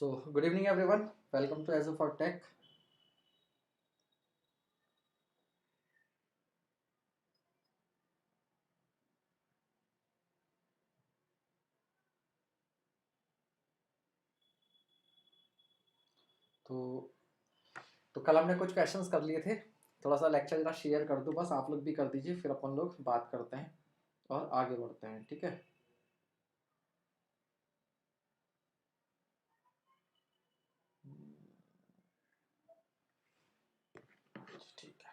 So, good evening everyone. Welcome to Azure for Tech. तो तो कल हमने कुछ क्वेश्चंस कर लिए थे। थोड़ा सा लेक्चर जरा शेयर कर दूं, बस आप लोग भी कर दीजिए, फिर अपन लोग बात करते हैं और आगे बढ़ते हैं, ठीक है। ठीक है,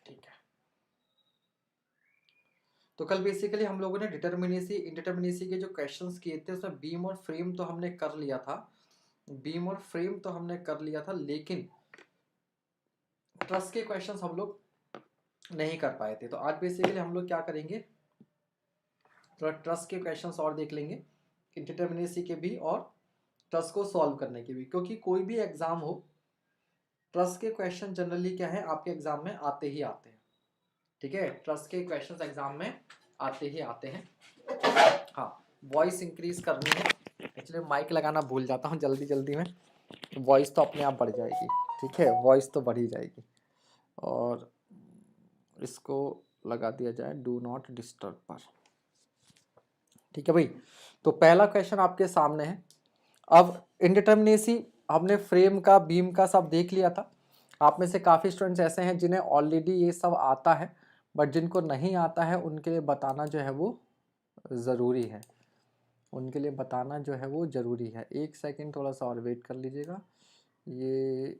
ठीक है। तो कल बेसिकली हम लोगों ने डिटर्मिनेसी इंडिटर्मिनेसी के जो क्वेश्चंस किए थे उसमें बीम और फ्रेम तो हमने कर लिया था। बीम और फ्रेम तो हमने कर लिया था, लेकिन ट्रस के क्वेश्चंस हम लोग नहीं कर पाए थे। तो आज बेसिकली हम लोग क्या करेंगे, थोड़ा ट्रस के क्वेश्चंस और देख लेंगे, इंडिटर्मिनेसी के भी और ट्रस को सॉल्व करने के भी। क्योंकि कोई भी एग्जाम हो, ट्रस के क्वेश्चन जनरली क्या है आपके एग्जाम में आते ही आते हैं, ठीक है। ट्रस के क्वेश्चंस एग्जाम में आते ही आते हैं। हाँ, वॉइस इंक्रीज करनी है। एक्चुअली माइक लगाना भूल जाता हूँ जल्दी जल्दी में, वॉइस तो अपने आप बढ़ जाएगी, ठीक है, वॉइस तो बढ़ ही जाएगी। और इसको लगा दिया जाए डू नॉट डिस्टर्ब पर, ठीक है भाई। तो पहला क्वेश्चन आपके सामने है। अब इंडिटर्मिनेसी हमने फ्रेम का, बीम का सब देख लिया था। आप में से काफ़ी स्टूडेंट्स ऐसे हैं जिन्हें ऑलरेडी ये सब आता है, बट जिनको नहीं आता है उनके लिए बताना जो है वो ज़रूरी है। उनके लिए बताना जो है वो ज़रूरी है। एक सेकंड थोड़ा सा और वेट कर लीजिएगा। ये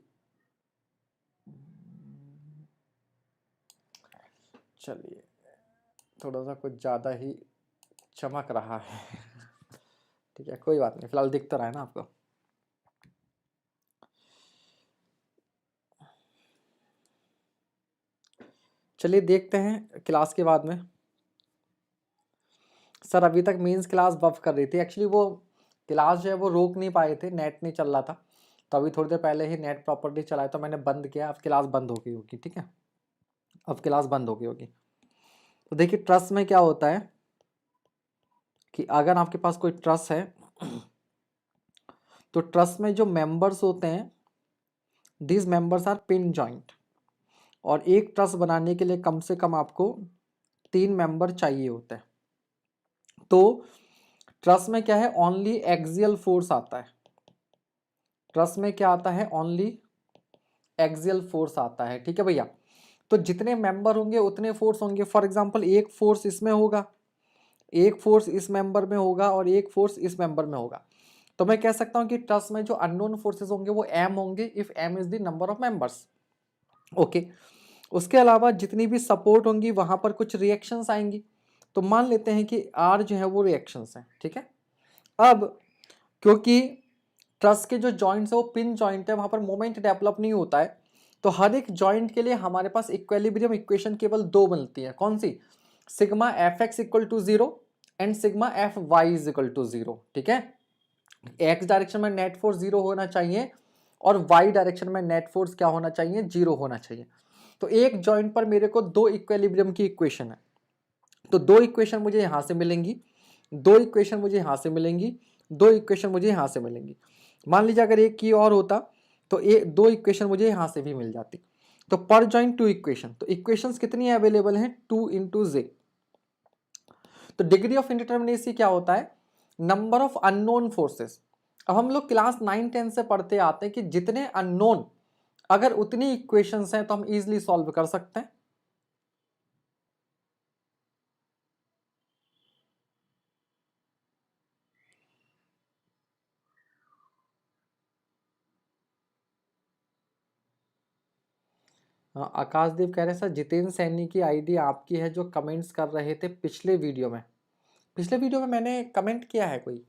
चलिए, थोड़ा सा कुछ ज़्यादा ही चमक रहा है ठीक है, कोई बात नहीं, फिलहाल दिख तो रहा है ना आपको। चलिए देखते हैं क्लास के बाद में। सर अभी तक मेंस क्लास बफ कर रही थी। एक्चुअली वो क्लास जो है वो रोक नहीं पाए थे, नेट नहीं चल रहा था। तो अभी थोड़ी देर पहले ही नेट प्रॉपर्ली चलाया तो मैंने बंद किया। अब क्लास बंद हो गई होगी, ठीक है, अब क्लास बंद हो गई होगी। तो देखिए ट्रस्ट में क्या होता है कि अगर आपके पास कोई ट्रस्ट है तो ट्रस्ट में जो मेंबर्स होते हैं, this members are pin joint. और एक ट्रस्ट बनाने के लिए कम से कम आपको 3 मेंबर चाहिए होते हैं। तो ट्रस्ट में क्या है, ओनली एक्सियल फोर्स आता है। ट्रस्ट में क्या आता है, ओनली एक्सियल फोर्स आता है, ठीक है भैया। तो जितने मेंबर होंगे उतने फोर्स होंगे। फॉर एग्जांपल एक फोर्स इसमें होगा, एक फोर्स इस मेंबर में होगा और एक फोर्स इस मेंबर में होगा। तो मैं कह सकता हूं कि ट्रस्ट में जो अननोन फोर्सेस होंगे वो m होंगे if m is the number of members. Okay, उसके अलावा जितनी भी सपोर्ट होंगी वहां पर कुछ रिएक्शंस आएंगी। तो मान लेते हैं कि r जो है वो रिएक्शंस है, ठीक है। अब क्योंकि ट्रस के जो जॉइंट्स है वो पिन जॉइंट है, वहां पर मोमेंट डेवलप नहीं होता है। तो हर एक जॉइंट के लिए हमारे पास इक्विलिब्रियम इक्वेशन केवल 2 मिलती है। कौन सी? Sigma F x equal to 0 and sigma F y is equal to 0, ठीक है। एक्स डायरेक्शन में नेट फोर्स 0 होना चाहिए और वाई डायरेक्शन में नेट फोर्स क्या होना चाहिए, 0 होना चाहिए। तो एक जॉइंट पर मेरे को 2 इक्विलिब्रियम की इक्वेशन है। तो 2 इक्वेशन मुझे यहां से मिलेंगी, 2 इक्वेशन मुझे यहां से मिलेंगी, 2 इक्वेशन मुझे यहां से मिलेंगी। मान लीजिए अगर एक की और होता तो 2 इक्वेशन मुझे यहां से भी मिल जाती। तो पर जॉइंट 2 इक्वेशन, तो इक्वेशंस कितनी अवेलेबल हैं, 2 इंटू जे। तो डिग्री ऑफ इंडिटर्मिनेसी क्या होता है, नंबर ऑफ अननोन फोर्सेस। अब हम लोग क्लास 9-10 से पढ़ते आते हैं कि जितने अननोन, अगर उतनी इक्वेशंस हैं तो हम इजीली सॉल्व कर सकते हैं। हाँ, आकाशदीप कह रहे हैं सर जितेंद्र सैनी की आईडी आपकी है जो कमेंट्स कर रहे थे पिछले वीडियो में। पिछले वीडियो में मैंने कमेंट किया है कोई?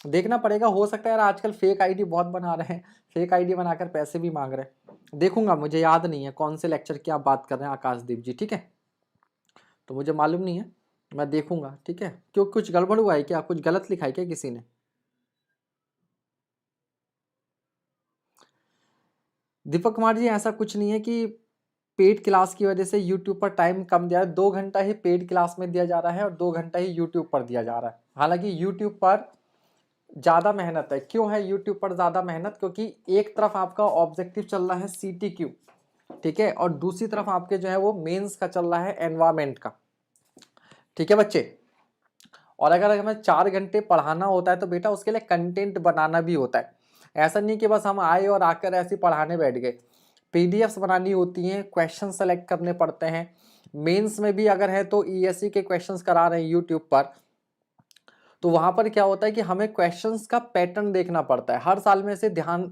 देखना पड़ेगा, हो सकता है यार आजकल फेक आईडी बहुत बना रहे हैं, फेक आईडी बनाकर पैसे भी मांग रहे हैं। देखूंगा, मुझे याद नहीं है कौन से लेक्चर की आप बात कर रहे हैं आकाशदीप जी, ठीक है। तो मुझे मालूम नहीं है, मैं देखूंगा, ठीक है। क्यों, कुछ गड़बड़ हुआ है क्या, कुछ गलत लिखा है क्या किसी ने? दीपक कुमार जी ऐसा कुछ नहीं है कि पेड क्लास की वजह से यूट्यूब पर टाइम कम दिया है, 2 घंटा ही पेड क्लास में दिया जा रहा है और 2 घंटा ही यूट्यूब पर दिया जा रहा है। हालांकि यूट्यूब पर ज़्यादा मेहनत है। क्यों है यूट्यूब पर ज़्यादा मेहनत? क्योंकि एक तरफ आपका ऑब्जेक्टिव चल रहा है CTQ, ठीक है, और दूसरी तरफ आपके जो है वो मेंस का चल रहा है एनवायरमेंट का, ठीक है बच्चे। और अगर हमें 4 घंटे पढ़ाना होता है तो बेटा उसके लिए कंटेंट बनाना भी होता है। ऐसा नहीं कि बस हम आए और आकर ऐसे पढ़ाने बैठ गए। PDFs बनानी होती हैं, क्वेश्चन सेलेक्ट करने पड़ते हैं। मेंस में भी अगर है तो ESE के क्वेश्चंस करा रहे हैं यूट्यूब पर, तो वहां पर क्या होता है कि हमें क्वेश्चंस का पैटर्न देखना पड़ता है। हर साल में से ध्यान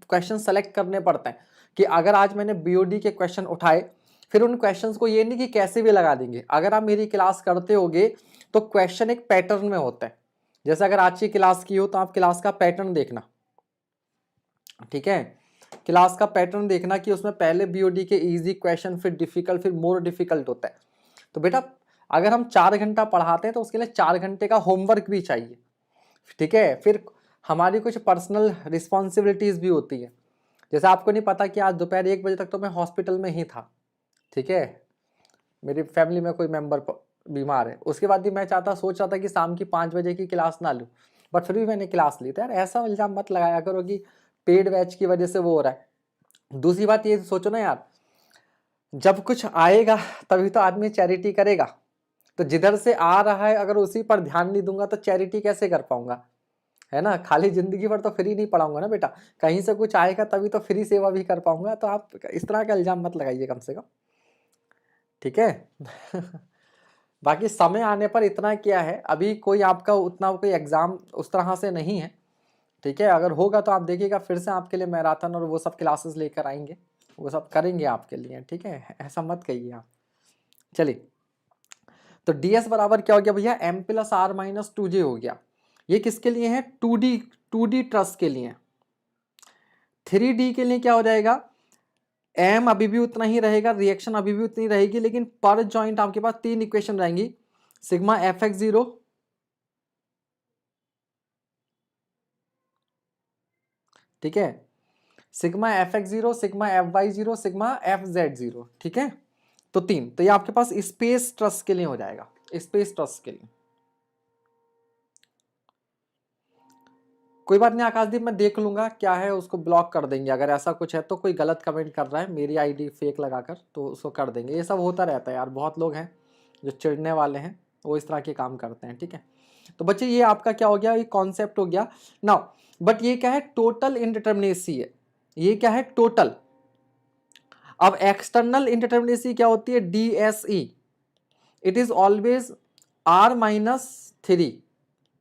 क्वेश्चन सेलेक्ट करने पड़ते हैं कि अगर आज मैंने BOD के क्वेश्चन उठाए, फिर उन क्वेश्चंस को ये नहीं कि कैसे भी लगा देंगे। अगर आप मेरी क्लास करते होगे तो क्वेश्चन एक पैटर्न में होता है। जैसे अगर आज की क्लास की हो तो आप क्लास का पैटर्न देखना, ठीक है, क्लास का पैटर्न देखना कि उसमें पहले BOD के इजी क्वेश्चन, फिर डिफिकल्ट, फिर मोर डिफिकल्ट होता है। तो बेटा अगर हम 4 घंटा पढ़ाते हैं तो उसके लिए 4 घंटे का होमवर्क भी चाहिए, ठीक है। फिर हमारी कुछ पर्सनल रिस्पॉन्सिबिलिटीज भी होती है। जैसे आपको नहीं पता कि आज दोपहर 1 बजे तक तो मैं हॉस्पिटल में ही था, ठीक है, मेरी फैमिली में कोई मेंबर बीमार है। उसके बाद भी मैं सोच रहा था कि शाम की 5 बजे की क्लास ना लूँ, बट फिर भी मैंने क्लास ली। तो यार ऐसा इल्जाम मत लगाया करो कि पेड बैच की वजह से वो हो रहा है। दूसरी बात ये सोचो ना यार, जब कुछ आएगा तभी तो आदमी चैरिटी करेगा। तो जिधर से आ रहा है अगर उसी पर ध्यान नहीं दूंगा तो चैरिटी कैसे कर पाऊंगा, है ना। खाली जिंदगी भर तो फ्री नहीं पढ़ाऊंगा ना बेटा, कहीं से कुछ आएगा तभी तो फ्री सेवा भी कर पाऊंगा। तो आप इस तरह का इल्जाम मत लगाइए कम से कम, ठीक है। बाकी समय आने पर इतना क्या है, अभी कोई आपका उतना कोई एग्जाम उस तरह से नहीं है, ठीक है। अगर होगा तो आप देखिएगा फिर से आपके लिए मैराथन और वो सब क्लासेस लेकर आएंगे, वो सब करेंगे आपके लिए, ठीक है, ऐसा मत कहिए आप। चलिए, तो DS बराबर क्या हो गया भैया, M+R-2J हो गया। ये किसके लिए है? 2D ट्रस के लिए। 3D के लिए क्या हो जाएगा, M अभी भी उतना ही रहेगा, रिएक्शन अभी भी उतनी रहेगी, लेकिन पर जॉइंट आपके पास 3 इक्वेशन रहेंगी, सिग्मा Fx0, ठीक है, sigma Fx0, sigma Fy0, sigma Fz0, ठीक है। तो 3, तो ये आपके पास स्पेस ट्रस के लिए हो जाएगा, स्पेस ट्रस के लिए। कोई बात नहीं आकाशदीप, मैं देख लूंगा क्या है, उसको ब्लॉक कर देंगे अगर ऐसा कुछ है तो। कोई गलत कमेंट कर रहा है मेरी आईडी फेक लगाकर, तो उसको कर देंगे। ये सब होता रहता है यार, बहुत लोग हैं जो चिढ़ने वाले हैं, वो इस तरह के काम करते हैं, ठीक है। तो बच्चे ये आपका क्या हो गया, ये कॉन्सेप्ट हो गया नाउ। बट ये क्या है, टोटल इंडिटरमिनेसी है। ये क्या है, टोटल। अब एक्सटर्नल इंडिटरमिनेसी क्या होती है, DSE, it is always R-3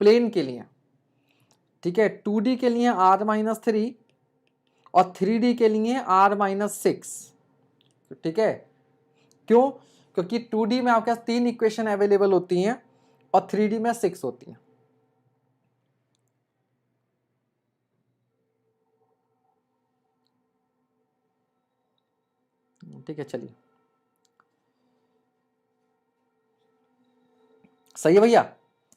plane के लिए, ठीक है। 2D के लिए R-3 और 3D के लिए R-6, ठीक है। क्यों? क्योंकि 2D में आपके पास 3 इक्वेशन अवेलेबल होती हैं और 3D में 6 होती हैं, ठीक है। चलिए, सही है भैया।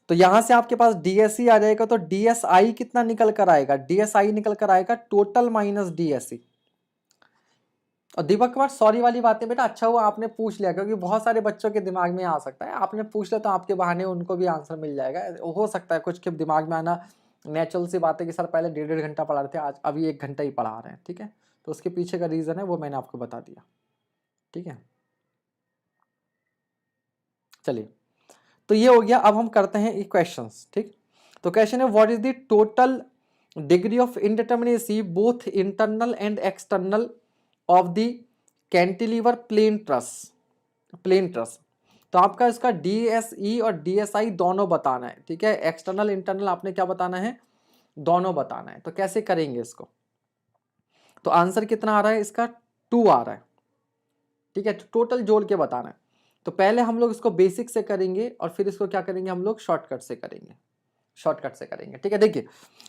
तो यहां से आपके पास DSE आ जाएगा, तो DSI कितना निकल कर आएगा, DSI निकल कर आएगा टोटल माइनस DSE। और दीपक कुमार सॉरी वाली बातें बेटा, अच्छा हुआ आपने पूछ लिया, क्योंकि बहुत सारे बच्चों के दिमाग में आ सकता है। आपने पूछ लिया तो आपके बहाने उनको भी आंसर मिल जाएगा। हो सकता है कुछ के दिमाग में आना नेचुरल सी बात है कि सर पहले 1.5 घंटा पढ़ा रहे थे, आज अभी 1 घंटा ही पढ़ा रहे हैं, ठीक है। तो उसके पीछे का रीज़न है वो मैंने आपको बता दिया, ठीक है। चलिए, तो ये हो गया। अब हम करते हैं क्वेश्चंस, ठीक। तो क्वेश्चन है, what is the total degree of indeterminacy both internal and external of the cantilever plane truss, plane truss. तो आपका इसका DSE और DSI दोनों बताना है, ठीक है। एक्सटर्नल इंटरनल आपने क्या बताना है, दोनों बताना है। तो कैसे करेंगे इसको, तो आंसर कितना आ रहा है इसका, 2 आ रहा है, ठीक है। तो टोटल जोड़ के बताना है। तो पहले हम लोग इसको बेसिक से करेंगे और फिर इसको क्या करेंगे, हम लोग शॉर्टकट से करेंगे, शॉर्टकट से करेंगे, ठीक है। देखिए,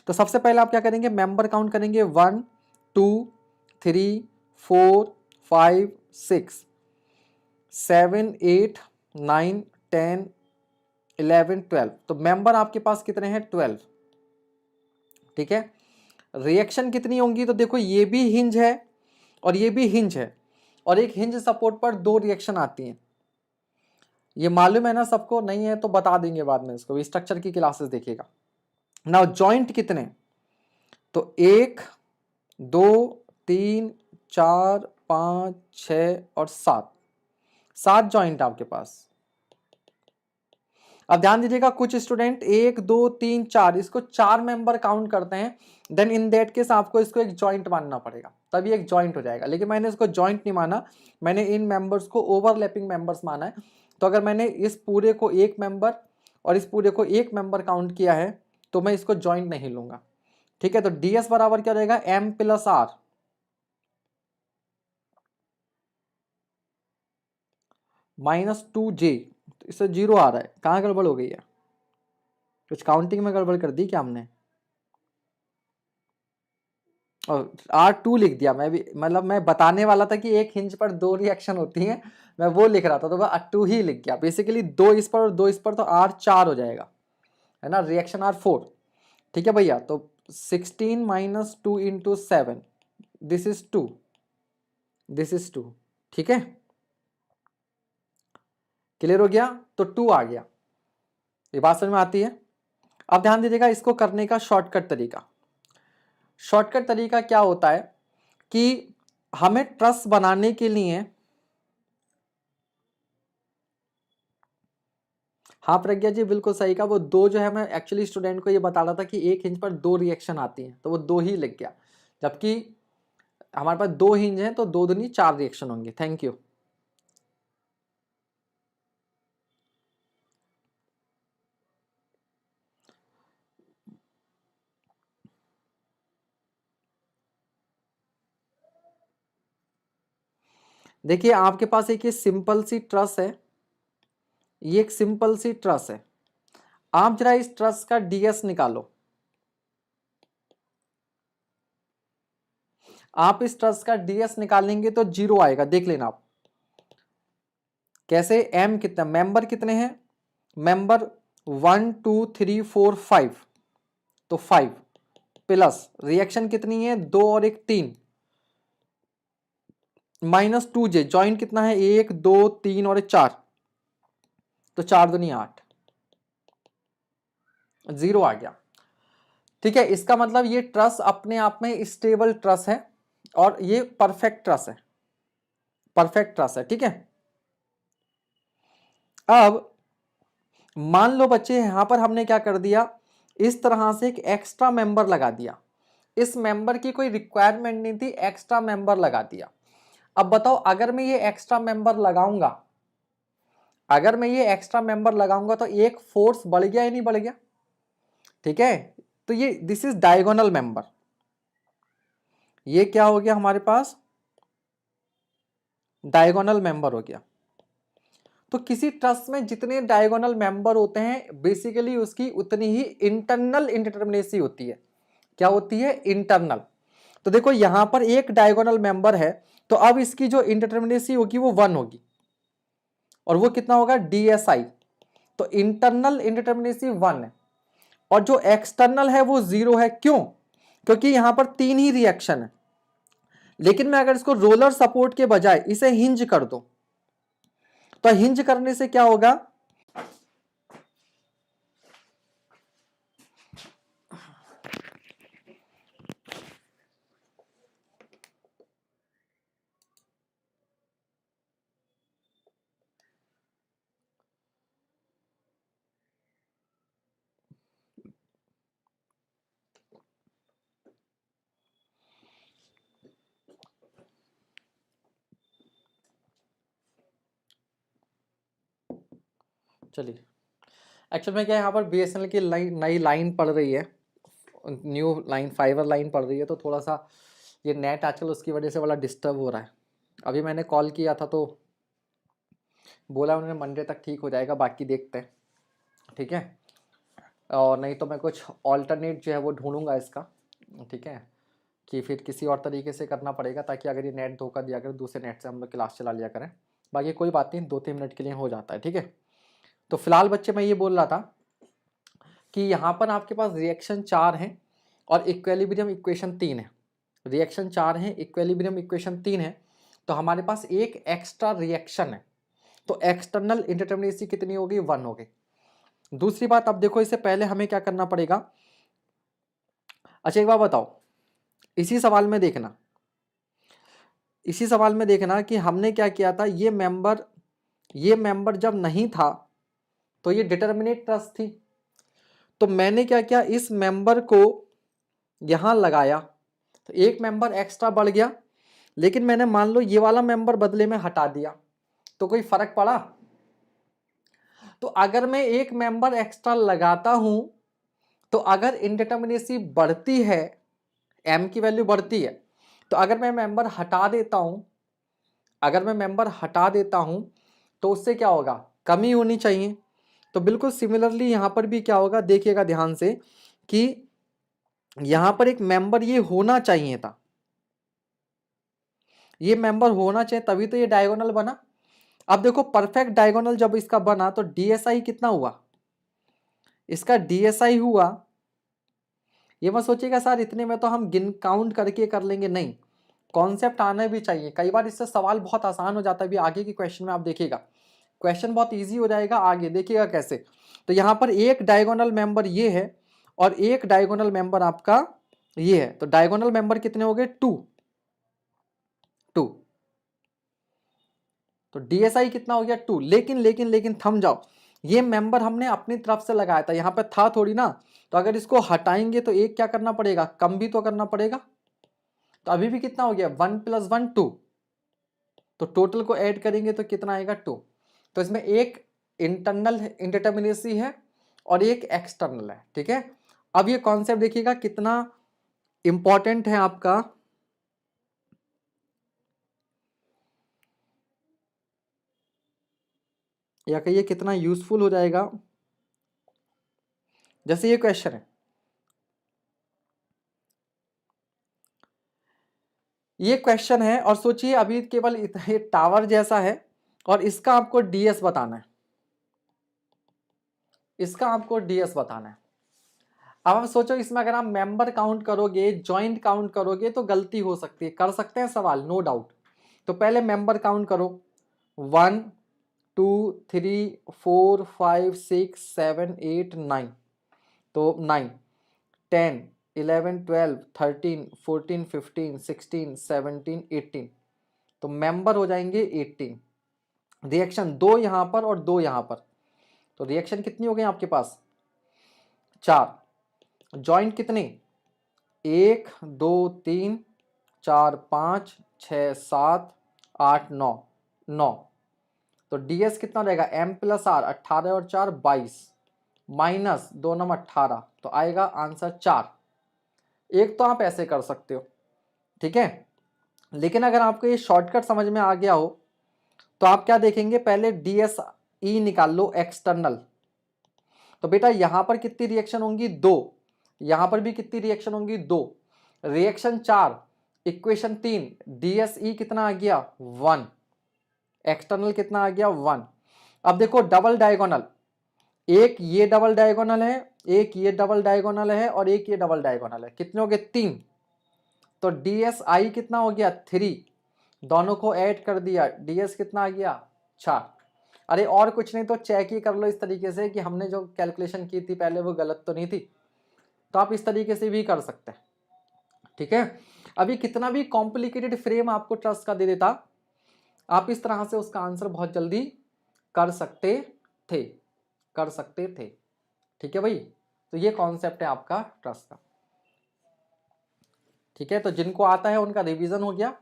तो सबसे पहले आप क्या करेंगे, मेंबर काउंट करेंगे, 1 2 3 4 5 6 7 8 9 10 11 12। तो मेंबर आपके पास कितने हैं, 12, ठीक है। रिएक्शन कितनी होंगी, तो देखो ये भी हिंज है और ये भी हिंज है, और एक हिंज सपोर्ट पर 2 रिएक्शन आती हैं। ये मालूम है ना सबको? नहीं है तो बता देंगे बाद में, इसको स्ट्रक्चर की क्लासेस देखिएगा। नाउ जॉइंट कितने? तो 1 2 3 4 5 6 और 7 जॉइंट आपके पास। अब ध्यान दीजिएगा, कुछ स्टूडेंट 1 2 3 4 इसको 4 मेंबर काउंट करते हैं, देन इन दैट केस आपको इसको एक जॉइंट मानना पड़ेगा, तभी एक जॉइंट हो जाएगा। लेकिन मैंने इसको जॉइंट नहीं माना, मैंने इन मेंबर्स को ओवरलैपिंग मेंबर्स माना है। तो अगर मैंने इस पूरे को एक मेंबर और इस पूरे को एक मेंबर काउंट किया है तो मैं इसको जॉइंट नहीं लूंगा। ठीक है, तो ds बराबर क्या रहेगा? m plus r minus 2j। इससे 0 आ रहा है, कहाँ गड़बड़ हो गई है? कुछ काउंटिंग में गड़बड़ कर दी क्या हमने? और R2 लिख दिया मैं भी, मतलब मैं बताने वाला था कि एक हिंज पर 2 रिएक्शन होती हैं, मैं वो लिख रहा था तो वह 2 ही लिख गया। बेसिकली 2 इस पर और 2 इस पर, तो R4 हो जाएगा, है ना, रिएक्शन R4। ठीक है भैया, तो 16 minus 2 into 7, this is 2, this is 2। ठीक है, क्लियर हो गया? तो 2 आ गया, ये बात समझ में आती है? अब ध्यान दीजिएगा इसको करने का शॉर्टकट तरीका। शॉर्टकट तरीका क्या होता है कि हमें ट्रस बनाने के लिए, हाँ प्रज्ञा जी बिल्कुल सही कहा, वो 2 जो है, मैं एक्चुअली स्टूडेंट को ये बता रहा था कि एक हिंज पर 2 रिएक्शन आती हैं तो वो 2 ही लिख गया, जबकि हमारे पास 2 हिंज हैं तो 2 दूनी 4 रिएक्शन होंगे। Thank you. देखिए आपके पास एक ये सिंपल सी ट्रस है, ये एक सिंपल सी ट्रस है। आप जरा इस ट्रस का ds निकालो। आप इस ट्रस का ds निकालेंगे तो 0 आएगा, देख लेना आप कैसे। m कितना, मेंबर कितने हैं? मेंबर 1 2 3 4 5, तो 5 प्लस रिएक्शन कितनी है? 2 और 1 3, माइनस 2j, जॉइंट कितना है? 1 2 3 और 4, तो 4 दूनी 8, 0 आ गया। ठीक है, इसका मतलब ये ट्रस अपने आप में स्टेबल ट्रस है और ये परफेक्ट ट्रस है, परफेक्ट ट्रस है। ठीक है, अब मान लो बच्चे यहां पर हमने क्या कर दिया, इस तरह से एक एक्स्ट्रा मेंबर लगा दिया। इस मेंबर की कोई रिक्वायरमेंट नहीं थी, एक्स्ट्रा मेंबर लगा दिया। अब बताओ, अगर मैं ये एक्स्ट्रा मेंबर लगाऊंगा, अगर मैं ये एक्स्ट्रा मेंबर लगाऊंगा तो एक फोर्स बढ़ गया या नहीं बढ़ गया? ठीक है, तो ये दिस इज डायगोनल मेंबर, ये क्या हो गया हमारे पास? डायगोनल मेंबर हो गया। तो किसी ट्रस्ट में जितने डायगोनल मेंबर होते हैं बेसिकली उसकी उतनी ही इंटरनल इंडिटरमिनेसी होती है। क्या होती है? इंटरनल। तो देखो यहां पर एक डायगोनल मेंबर है, तो अब इसकी जो इंडिटरमिनेसी होगी वो 1 होगी, और वो कितना होगा? DSI। तो इंटरनल इंडिटरमिनेसी 1 है और जो एक्सटर्नल है वो 0 है। क्यों? क्योंकि यहां पर 3 ही रिएक्शन है। लेकिन मैं अगर इसको रोलर सपोर्ट के बजाय इसे हिंज कर दूं, तो हिंज करने से क्या होगा? चलिए, एक्चुअल में क्या है, यहाँ पर BSNL की नई लाइन पड़ रही है, न्यू लाइन, फाइबर लाइन पड़ रही है, तो थोड़ा सा ये नेट आजकल उसकी वजह से बड़ा डिस्टर्ब हो रहा है। अभी मैंने कॉल किया था तो बोला उन्होंने मंडे तक ठीक हो जाएगा, बाकी देखते हैं। ठीक है, और नहीं तो मैं कुछ ऑल्टरनेट जो है वो ढूंढूंगा इसका। ठीक है, कि फिर किसी और तरीके से करना पड़ेगा, ताकि अगर ये नेट धोखा दिया करें दूसरे नेट से हम लोग क्लास चला लिया करें। बाकी कोई बात नहीं, 2-3 मिनट के लिए हो जाता है। ठीक है, तो फिलहाल बच्चे मैं ये बोल रहा था कि यहाँ पर आपके पास रिएक्शन 4 हैं और इक्विलिब्रियम इक्वेशन 3 है। रिएक्शन 4 है, इक्विलिब्रियम इक्वेशन 3 है। तो हमारे पास एक एक्स्ट्रा रिएक्शन है, तो एक्सटर्नल इंडिटरमिनेसी कितनी होगी, 1 होगी। दूसरी बात, अब देखो इससे पहले हमें क्या करना पड़ेगा। अच्छा एक बात बताओ, इसी सवाल में देखना, इसी सवाल में देखना कि हमने क्या किया था, ये मेंबर जब नहीं था तो ये डिटर्मिनेट ट्रस्ट थी, तो मैंने क्या किया, इस मेंबर को यहां लगाया, तो एक मेंबर एक्स्ट्रा बढ़ गया, लेकिन मैंने मान लो ये वाला मेंबर बदले में हटा दिया, तो कोई फर्क पड़ा। तो अगर मैं एक मेंबर एक्स्ट्रा लगाता हूं तो अगर इंडिटरमिनेसी बढ़ती है, m की वैल्यू बढ़ती है, तो अगर मैं मेंबर हटा देता हूं, अगर मैं मेंबर हटा देता हूं तो उससे क्या होगा, कमी होनी चाहिए। तो बिल्कुल सिमिलरली यहां पर भी क्या होगा, देखिएगा ध्यान से कि यहां पर एक मेंबर ये होना चाहिए था, ये मेंबर होना चाहिए, तभी तो ये डायगोनल बना। अब देखो परफेक्ट डायगोनल जब इसका बना तो डीएसआई कितना हुआ, इसका डीएसआई हुआ, ये मत सोचिएगा सर इतने में तो हम गिन काउंट करके कर लेंगे, नहीं, कॉन्सेप्ट आना भी चाहिए। कई बार इससे सवाल बहुत आसान हो जाता है, अभी आगे के क्वेश्चन में आप देखिएगा क्वेश्चन बहुत इजी हो जाएगा, आगे देखिएगा कैसे। तो यहां पर एक डायगोनल मेंबर ये है और एक डायगोनल मेंबर आपका ये है, तो डायगोनल मेंबर कितने हो गए, 2। तो डीएसआई कितना हो गया, 2। लेकिन लेकिन लेकिन थम जाओ, ये मेंबर हमने अपनी तरफ से लगाया था, यहां पे था थोड़ी ना, तो अगर इसको हटाएंगे तो एक क्या करना पड़ेगा, कम भी तो करना पड़ेगा। तो अभी भी कितना हो गया, 1 + 1 2, तो टोटल को ऐड करेंगे तो कितना आएगा, 2। तो इसमें एक इंटरनल इंडिटरमिनेसी है और एक एक्सटर्नल है, ठीक है। अब ये कॉन्सेप्ट देखिएगा कितना इंपॉर्टेंट है आपका, या कहिए कितना यूजफुल हो जाएगा। जैसे ये क्वेश्चन है, ये क्वेश्चन है और सोचिए अभी केवल ये टावर जैसा है और इसका आपको डीएस बताना है, इसका आपको डीएस बताना है। अब आप सोचो इसमें अगर आप मेंबर काउंट करोगे, जॉइंट काउंट करोगे तो गलती हो सकती है, कर सकते हैं सवाल, नो डाउट। तो पहले मेंबर काउंट करो, 1 2 3 4 5 6 7 8 9, तो 9 10 11 12 13 14 15 16 17 18, तो मेंबर हो जाएंगे 18। रिएक्शन 2 यहां पर और 2 यहां पर, तो रिएक्शन कितनी हो गई आपके पास, 4। जॉइंट कितने, 1 2 3 4 5 6 7 8 9, 9। तो डीएस कितना रहेगा, m + r, 18 और 4 22, माइनस 2 9 18, तो आएगा आंसर 4। एक तो आप ऐसे कर सकते हो, ठीक है। लेकिन अगर आपको ये शॉर्टकट समझ में आ गया हो तो आप क्या देखेंगे, पहले डीएस ई निकाल लो एक्सटर्नल, तो बेटा यहां पर कितनी रिएक्शन होंगी, 2, यहां पर भी कितनी रिएक्शन होंगी, 2, रिएक्शन 4, इक्वेशन 3, डीएसई कितना आ गया, 1, एक्सटर्नल कितना आ गया, 1। अब देखो डबल डायगोनल, एक ये डबल डायगोनल है, एक ये डबल डायगोनल है और एक ये डबल डायगोनल है, कितने हो गए, 3। तो डीएसआई कितना हो गया, 3, दोनों को ऐड कर दिया, डीएस कितना आ गया, 4। अरे और कुछ नहीं तो चेक ही कर लो इस तरीके से कि हमने जो कैलकुलेशन की थी पहले वो गलत तो नहीं थी, तो आप इस तरीके से भी कर सकते हैं, ठीक है। अभी कितना भी कॉम्प्लिकेटेड फ्रेम आपको ट्रस्ट का दे देता, आप इस तरह से उसका आंसर बहुत जल्दी कर सकते थे, कर सकते थे, ठीक है भाई। तो ये कॉन्सेप्ट है आपका ट्रस्ट का, ठीक है। तो जिनको आता है उनका रिवीजन हो गया,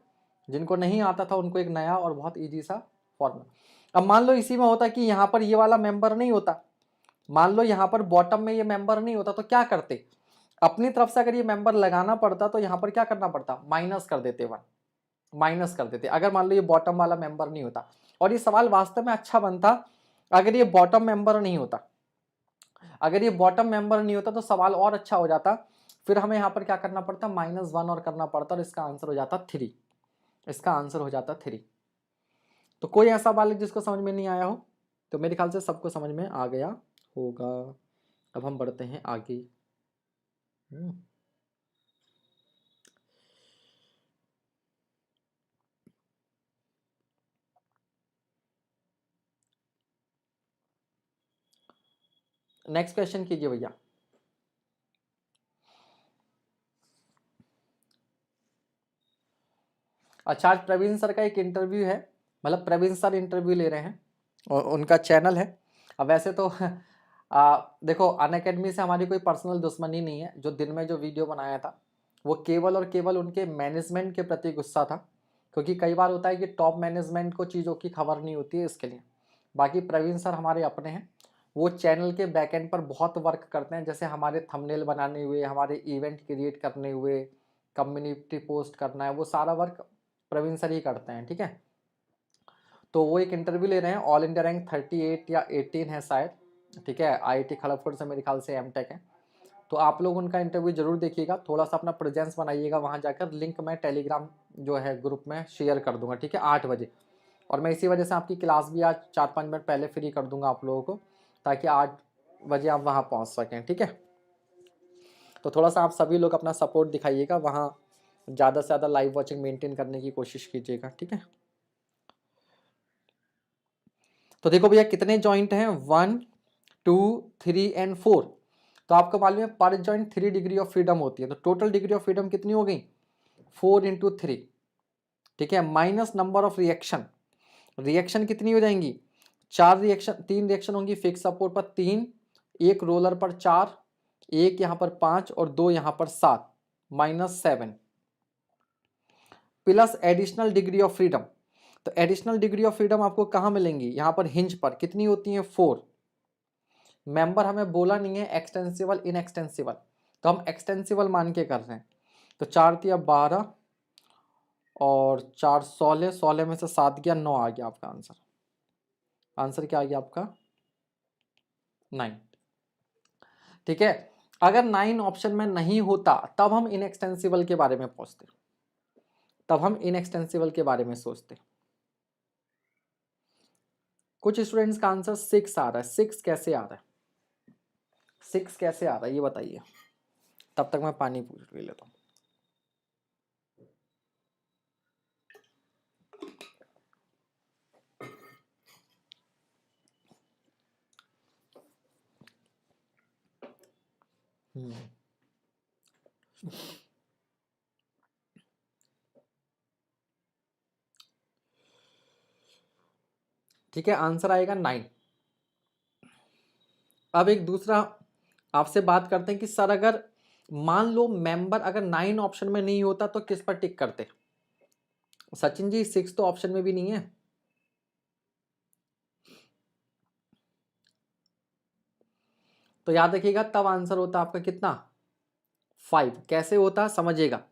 जिनको नहीं आता था उनको एक नया और बहुत इजी सा फॉर्मूला। अब मान लो इसी में होता कि यहाँ पर ये वाला मेंबर नहीं होता, मान लो यहाँ पर बॉटम में ये मेंबर नहीं होता, तो क्या करते, अपनी तरफ से अगर ये मेंबर लगाना पड़ता तो यहाँ पर क्या करना पड़ता, माइनस कर देते, 1 माइनस कर देते, अगर मान लो ये बॉटम वाला मेंबर नहीं होता। और ये सवाल वास्तव में अच्छा बनता अगर ये बॉटम मेंबर नहीं होता, अगर ये बॉटम मेंबर नहीं होता तो सवाल और अच्छा हो जाता, फिर हमें यहाँ पर क्या करना पड़ता, -1 और करना पड़ता और इसका आंसर हो जाता 3, इसका आंसर हो जाता 3। तो कोई ऐसा बालक जिसको समझ में नहीं आया हो, तो मेरे ख्याल से सबको समझ में आ गया होगा। अब हम बढ़ते हैं आगे। नेक्स्ट क्वेश्चन कीजिए भैया। अच्छा, आज प्रवीण सर का एक इंटरव्यू है, मतलब प्रवीण सर इंटरव्यू ले रहे हैं और उनका चैनल है। अब वैसे तो देखो, अनअकैडमी से हमारी कोई पर्सनल दुश्मनी नहीं है। जो दिन में जो वीडियो बनाया था वो केवल और केवल उनके मैनेजमेंट के प्रति गुस्सा था, क्योंकि कई बार होता है कि टॉप मैनेजमेंट को चीज़ों की खबर नहीं होती है, इसके लिए। बाकी प्रवीण सर हमारे अपने हैं, वो चैनल के बैकएंड पर बहुत वर्क करते हैं, जैसे हमारे थंबनेल बनाने हुए, हमारे इवेंट क्रिएट करने हुए, कम्युनिटी पोस्ट करना है, वो सारा वर्क प्रवीण सर ही करते हैं, ठीक है। तो वो एक इंटरव्यू ले रहे हैं, ऑल इंडिया रैंक 38 या 18 है शायद, ठीक है। IIT खड़गपुर से मेरे ख्याल से M.Tech है। तो आप लोग उनका इंटरव्यू जरूर देखिएगा, थोड़ा सा अपना प्रेजेंस बनाइएगा वहाँ जाकर। लिंक मैं टेलीग्राम जो है ग्रुप में शेयर कर दूंगा, ठीक है, 8 बजे। और मैं इसी वजह से आपकी क्लास भी आज 4-5 मिनट पहले फ्री कर दूंगा आप लोगों को, ताकि 8 बजे आप वहाँ पहुँच सकें, ठीक है। तो थोड़ा सा आप सभी लोग अपना सपोर्ट दिखाइएगा वहाँ, ज़्यादा से ज़्यादा लाइव वॉचिंग मेंटेन करने की कोशिश कीजिएगा, ठीक है। तो देखो भैया कितने जॉइंट हैं, 1 2 3 एंड 4। तो आपको मालूम है पर जॉइंट 3 डिग्री ऑफ फ्रीडम होती है, तो टोटल डिग्री ऑफ फ्रीडम कितनी हो गई, 4 × 3, ठीक है। Minus number of reaction, reaction कितनी हो जाएंगी, 4 रिएक्शन, 3 रिएक्शन होंगी फिक्स सपोर्ट पर 3, एक रोलर पर 4, एक यहाँ पर 5 और 2 यहाँ पर 7, -7 plus additional degree of freedom. तो एडिशनल डिग्री ऑफ फ्रीडम आपको कहाँ मिलेंगी, यहाँ पर हिंज पर कितनी होती है, 4। मेंबर हमें बोला नहीं है एक्सटेंसिबल इनएक्सटेंसिबल, तो हम एक्सटेंसिबल मान के कर रहे हैं। तो 4 दिया 12 और 4 16, 16 में से 7 गया 9, आ गया आपका आंसर। आंसर क्या आ गया आपका, 9, ठीक है। अगर 9 ऑप्शन में नहीं होता तब हम इनएक्सटेंसिबल के बारे में पूछते, तब हम इनएक्सटेंसिबल के बारे में सोचते। कुछ स्टूडेंट्स का आंसर 6 आ रहा है, 6 कैसे आ रहा है, 6 कैसे आ रहा है ये बताइए, तब तक मैं पानी पूछ लेता हूँ। ठीक है, आंसर आएगा 9। अब एक दूसरा आपसे बात करते हैं कि सर अगर मान लो मेंबर अगर 9 ऑप्शन में नहीं होता तो किस पर टिक करते, सचिन जी 6 तो ऑप्शन में भी नहीं है। तो याद रखिएगा तब आंसर होता आपका कितना, 5। कैसे होता समझिएगा।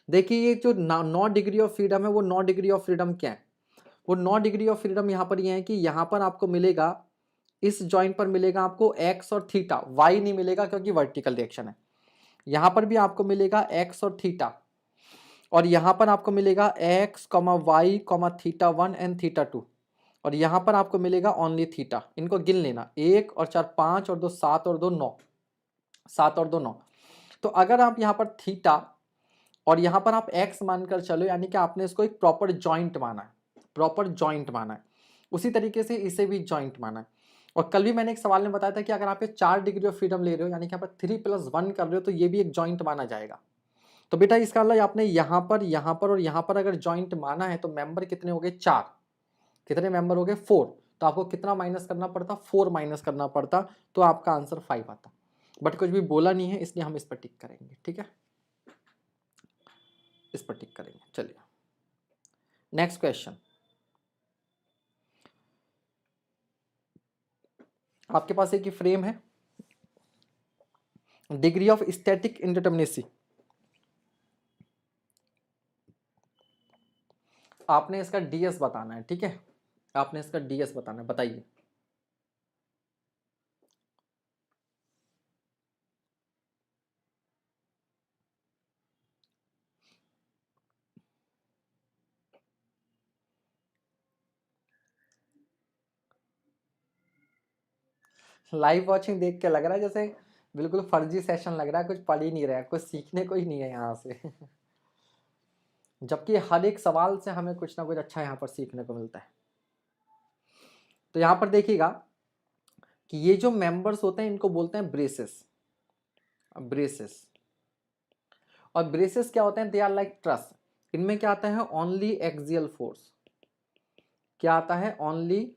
देखिए ये जो 9 डिग्री ऑफ फ्रीडम है, वो 9 डिग्री ऑफ फ्रीडम क्या है, वो 9 डिग्री ऑफ फ्रीडम यहाँ पर ये है कि यहाँ पर आपको मिलेगा, इस जॉइंट पर मिलेगा आपको एक्स और थीटा, वाई नहीं मिलेगा क्योंकि वर्टिकल डायरेक्शन है। यहाँ पर भी आपको मिलेगा एक्स और थीटा, और यहाँ पर आपको मिलेगा X comma Y comma theta 1 and theta 2, और यहाँ पर आपको मिलेगा ओनली थीटा। इनको गिन लेना, 1 और 4 5 और 2 7 और 2 9, 7 और 2 9। तो अगर आप यहाँ पर थीटा और यहाँ पर आप एक्स मानकर चलो, यानी कि आपने इसको एक प्रॉपर जॉइंट माना है, प्रॉपर जॉइंट माना है। उसी तरीके से इसे भी जॉइंट माना है। और कल भी मैंने एक सवाल में बताया था कि अगर आप ये 4 डिग्री ऑफ फ्रीडम ले रहे हो, यानी कि यहाँ पर 3+1 कर रहे हो, तो ये भी एक जॉइंट माना जाएगा। तो बेटा इसका मतलब आपने यहाँ पर और यहाँ पर अगर जॉइंट माना है तो मेंबर कितने हो गए, 4। कितने मेंबर हो गए, 4। तो आपको कितना माइनस करना पड़ता, 4 माइनस करना पड़ता, तो आपका आंसर 5 आता। बट कुछ भी बोला नहीं है, इसलिए हम इस पर टिक करेंगे, ठीक है, इस पर टिक करेंगे। चलिए नेक्स्ट क्वेश्चन। आपके पास एक फ्रेम है, डिग्री ऑफ स्टैटिक इंडिटरमिनेसी। आपने इसका डीएस बताना है, ठीक है, आपने इसका डीएस बताना है, बताइए। लाइव वॉचिंग देख के लग रहा है जैसे बिल्कुल फर्जी सेशन लग रहा है, कुछ पढ़ ही नहीं रहा है, कुछ सीखने को ही नहीं है यहाँ से जबकि हर एक सवाल से हमें कुछ ना कुछ अच्छा यहाँ पर सीखने को मिलता है। तो यहाँ पर देखिएगा कि ये जो मेंबर्स होते हैं इनको बोलते हैं ब्रेसेस। ब्रेसेस, और ब्रेसेस क्या होते हैं? They are like truss. इनमें क्या आता है? Only axial force. क्या आता है? Only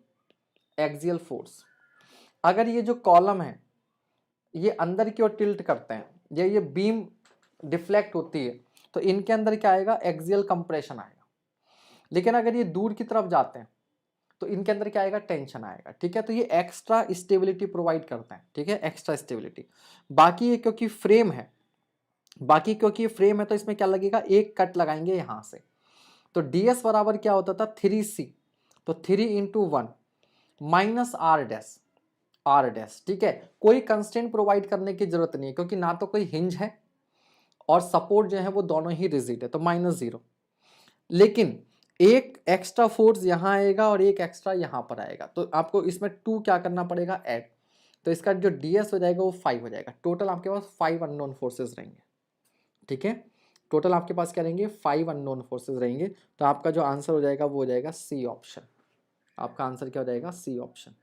axial force. अगर ये जो कॉलम है ये अंदर की ओर टिल्ट करते हैं या ये बीम डिफ्लेक्ट होती है तो इनके अंदर क्या आएगा? एक्सियल कंप्रेशन आएगा। लेकिन अगर ये दूर की तरफ जाते हैं तो इनके अंदर क्या आएगा? टेंशन आएगा। ठीक है, तो ये एक्स्ट्रा स्टेबिलिटी प्रोवाइड करते हैं। ठीक है, एक्स्ट्रा स्टेबिलिटी। बाकी ये क्योंकि फ्रेम है, तो इसमें क्या लगेगा? एक कट लगाएंगे यहां से। तो ds बराबर क्या होता था? 3c। तो 3 × 1 minus R dash, R dash. ठीक है, कोई कंस्टेंट प्रोवाइड करने की जरूरत नहीं है क्योंकि ना तो कोई हिंज है और सपोर्ट जो है वो दोनों ही रिजिड है, तो -0। लेकिन एक एक्स्ट्रा फोर्स यहां आएगा और एक एक्स्ट्रा यहां पर आएगा, तो आपको इसमें 2 क्या करना पड़ेगा? ऐड। तो इसका जो ds हो जाएगा वो 5 हो जाएगा। टोटल आपके पास 5 अननोन फोर्सेस रहेंगे। ठीक है, टोटल आपके पास क्या रहेंगे? 5 अननोन फोर्सेस रहेंगे। तो आपका जो आंसर हो जाएगा वो हो जाएगा सी ऑप्शन। आपका आंसर क्या हो जाएगा? C option.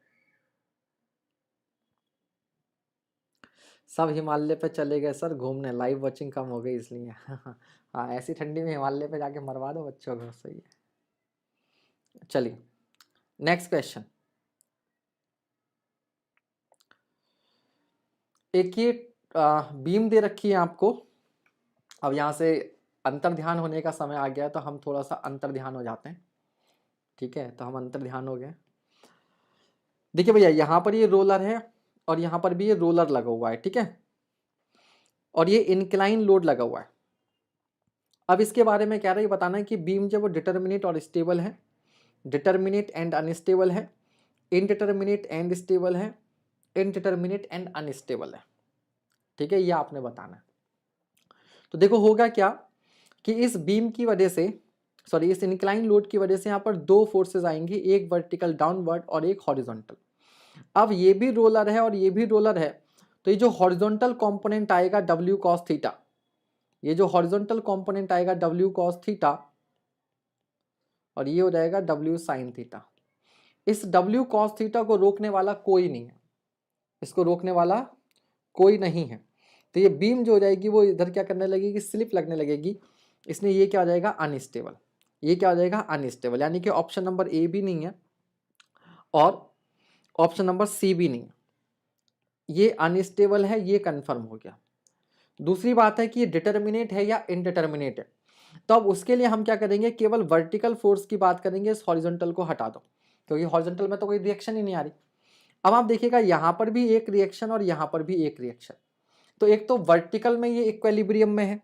सब हिमालय पे चले गए सर घूमने, लाइव वॉचिंग कम हो गई इसलिए। हाँ, ऐसी ठंडी में हिमालय पे जाके मरवा दो बच्चों को, सही है। चलिए नेक्स्ट क्वेश्चन। एक ये बीम दे रखी है आपको। अब यहाँ से अंतर ध्यान होने का समय आ गया तो हम थोड़ा सा अंतर ध्यान हो जाते हैं। ठीक है, तो हम अंतर ध्यान हो गए। देखिए भैया, यहाँ पर ये रोलर है और यहाँ पर भी ये रोलर लगा हुआ है। ठीक है, और ये इंक्लाइन लोड लगा हुआ है। अब इसके बारे में क्या रहा है बताना है कि बीम जो वो डिटर्मिनेट और स्टेबल है, डिटर्मिनेट एंड अनस्टेबल है, इनडिटर्मिनेट एंड स्टेबल है, इनडिटर्मिनेट एंड अनस्टेबल है। ठीक है, ये आपने बताना है। तो देखो होगा क्या कि इस बीम की वजह से, सॉरी इस इंक्लाइन लोड की वजह से यहाँ पर दो फोर्सेस आएंगी, एक वर्टिकल डाउनवर्ड और एक हॉरिजॉन्टल। अब ये भी रोलर है और ये भी रोलर है, तो ये जो हॉरिजॉन्टल कंपोनेंट आएगा W cos थीटा, ये जो हॉरिजॉन्टल कंपोनेंट आएगा W cos थीटा और ये हो जाएगा W sin थीटा। इस W cos थीटा को रोकने वाला कोई नहीं है, इसको रोकने वाला कोई नहीं है। तो ये बीम जो हो जाएगी वो इधर क्या करने लगेगी? स्लिप लगने लगेगी। इसलिए ये क्या हो जाएगा? अनस्टेबल। ये क्या हो जाएगा? अनस्टेबल। यानी कि ऑप्शन नंबर ए भी नहीं है और ऑप्शन नंबर सी भी नहीं है, ये अनस्टेबल है, ये कंफर्म हो गया। दूसरी बात है कि ये डिटर्मिनेट है या इनडिटर्मिनेट है। तो अब उसके लिए हम क्या करेंगे? केवल वर्टिकल फोर्स की बात करेंगे, इस हॉरिजॉन्टल को हटा दो क्योंकि हॉरिजॉन्टल में तो कोई रिएक्शन ही नहीं आ रही। अब आप देखिएगा यहां पर भी एक रिएक्शन और यहां पर भी एक रिएक्शन। तो एक तो वर्टिकल में ये इक्विलिब्रियम में है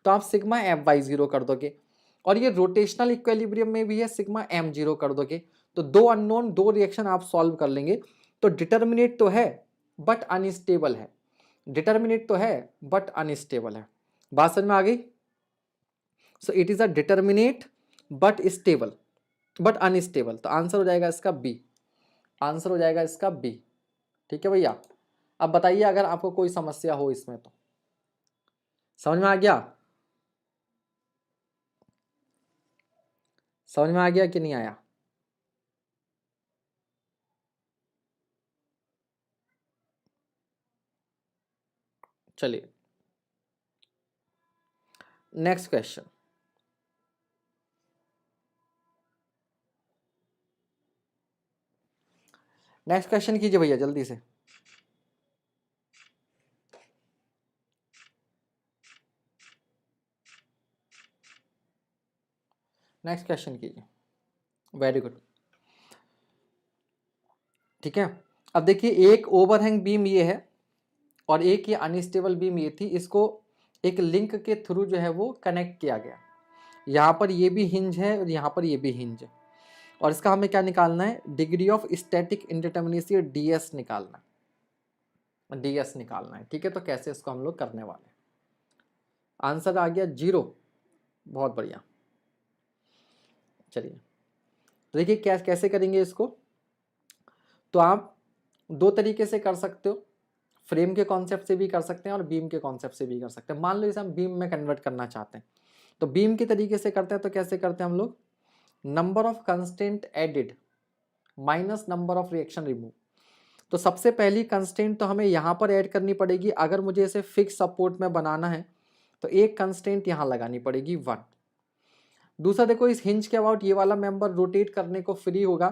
तो आप सिग्मा Fy0 कर दोगे, और ये रोटेशनल इक्विलिब्रियम में भी है, सिग्मा M0 कर दोगे। तो दो अननोन, दो रिएक्शन आप सॉल्व कर लेंगे। तो डिटर्मिनेट तो है बट अनस्टेबल है, डिटर्मिनेट तो है बट अनस्टेबल है। बात समझ में आ गई? So it is a determinate but stable, but unstable. तो आंसर हो जाएगा इसका बी। आंसर हो जाएगा इसका बी। ठीक है भैया, अब बताइए अगर आपको कोई समस्या हो इसमें तो। समझ में आ गया? समझ में आ गया कि नहीं आया? चलिए नेक्स्ट क्वेश्चन। नेक्स्ट क्वेश्चन कीजिए भैया जल्दी से। नेक्स्ट क्वेश्चन कीजिए, वेरी गुड। ठीक है, अब देखिए एक ओवरहैंग बीम ये है और एक ये अनस्टेबल बीम ये थी, इसको एक लिंक के थ्रू जो है वो कनेक्ट किया गया। यहाँ पर ये भी हिंज है और यहाँ पर ये भी हिंज है, और इसका हमें क्या निकालना है? Degree of static indeterminacy, ds निकालना है, ds निकालना है। ठीक है, तो कैसे इसको हम लोग करने वाले हैं? आंसर आ गया 0। बहुत बढ़िया। चलिए तो देखिए कैसे करेंगे इसको। तो आप दो तरीके से कर सकते हो, फ्रेम के कॉन्सेप्ट से भी कर सकते हैं और बीम के कॉन्सेप्ट से भी कर सकते हैं। मान लो इसे हम बीम में कन्वर्ट करना चाहते हैं तो बीम के तरीके से करते हैं। तो कैसे करते हैं हम लोग? Number of constant added minus number of reaction remove. तो सबसे पहली कंस्ट्रेंट तो हमें यहाँ पर ऐड करनी पड़ेगी। अगर मुझे इसे फिक्स सपोर्ट में बनाना है तो एक कंस्ट्रेंट यहाँ लगानी पड़ेगी 1। दूसरा देखो, इस हिंज के अबाउट ये वाला मेंबर रोटेट करने को फ्री होगा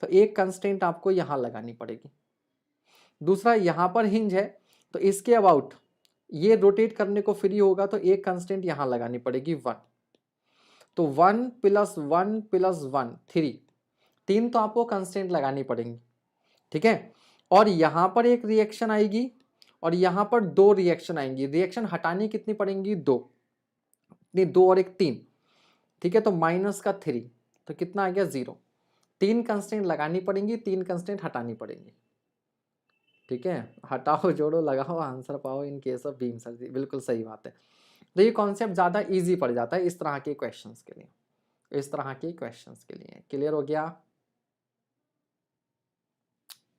तो एक कंस्ट्रेंट आपको यहाँ लगानी पड़ेगी। दूसरा, यहाँ पर हिंज है तो इसके अबाउट ये रोटेट करने को फ्री होगा तो एक कंस्ट्रेंट यहाँ लगानी पड़ेगी 1। तो 1 + 1 + 1 3, 3 तो आपको कंस्ट्रेंट लगानी पड़ेंगी, ठीक है। और यहाँ पर एक रिएक्शन आएगी और यहाँ पर 2 रिएक्शन आएंगी। रिएक्शन हटानी कितनी पड़ेंगी? 2, 2 और 1 3, ठीक है। तो -3 तो कितना आ गया? 0। 3 कंस्ट्रेंट लगानी पड़ेंगी, 3 कंस्ट्रेंट हटानी पड़ेंगी, ठीक है। हटाओ जोड़ो लगाओ आंसर पाओ in case of beam surgery, बिल्कुल सही बात है। तो ये कॉन्सेप्ट ज़्यादा इजी पड़ जाता है इस तरह के क्वेश्चंस के लिए, इस तरह के क्वेश्चंस के लिए। क्लियर हो गया?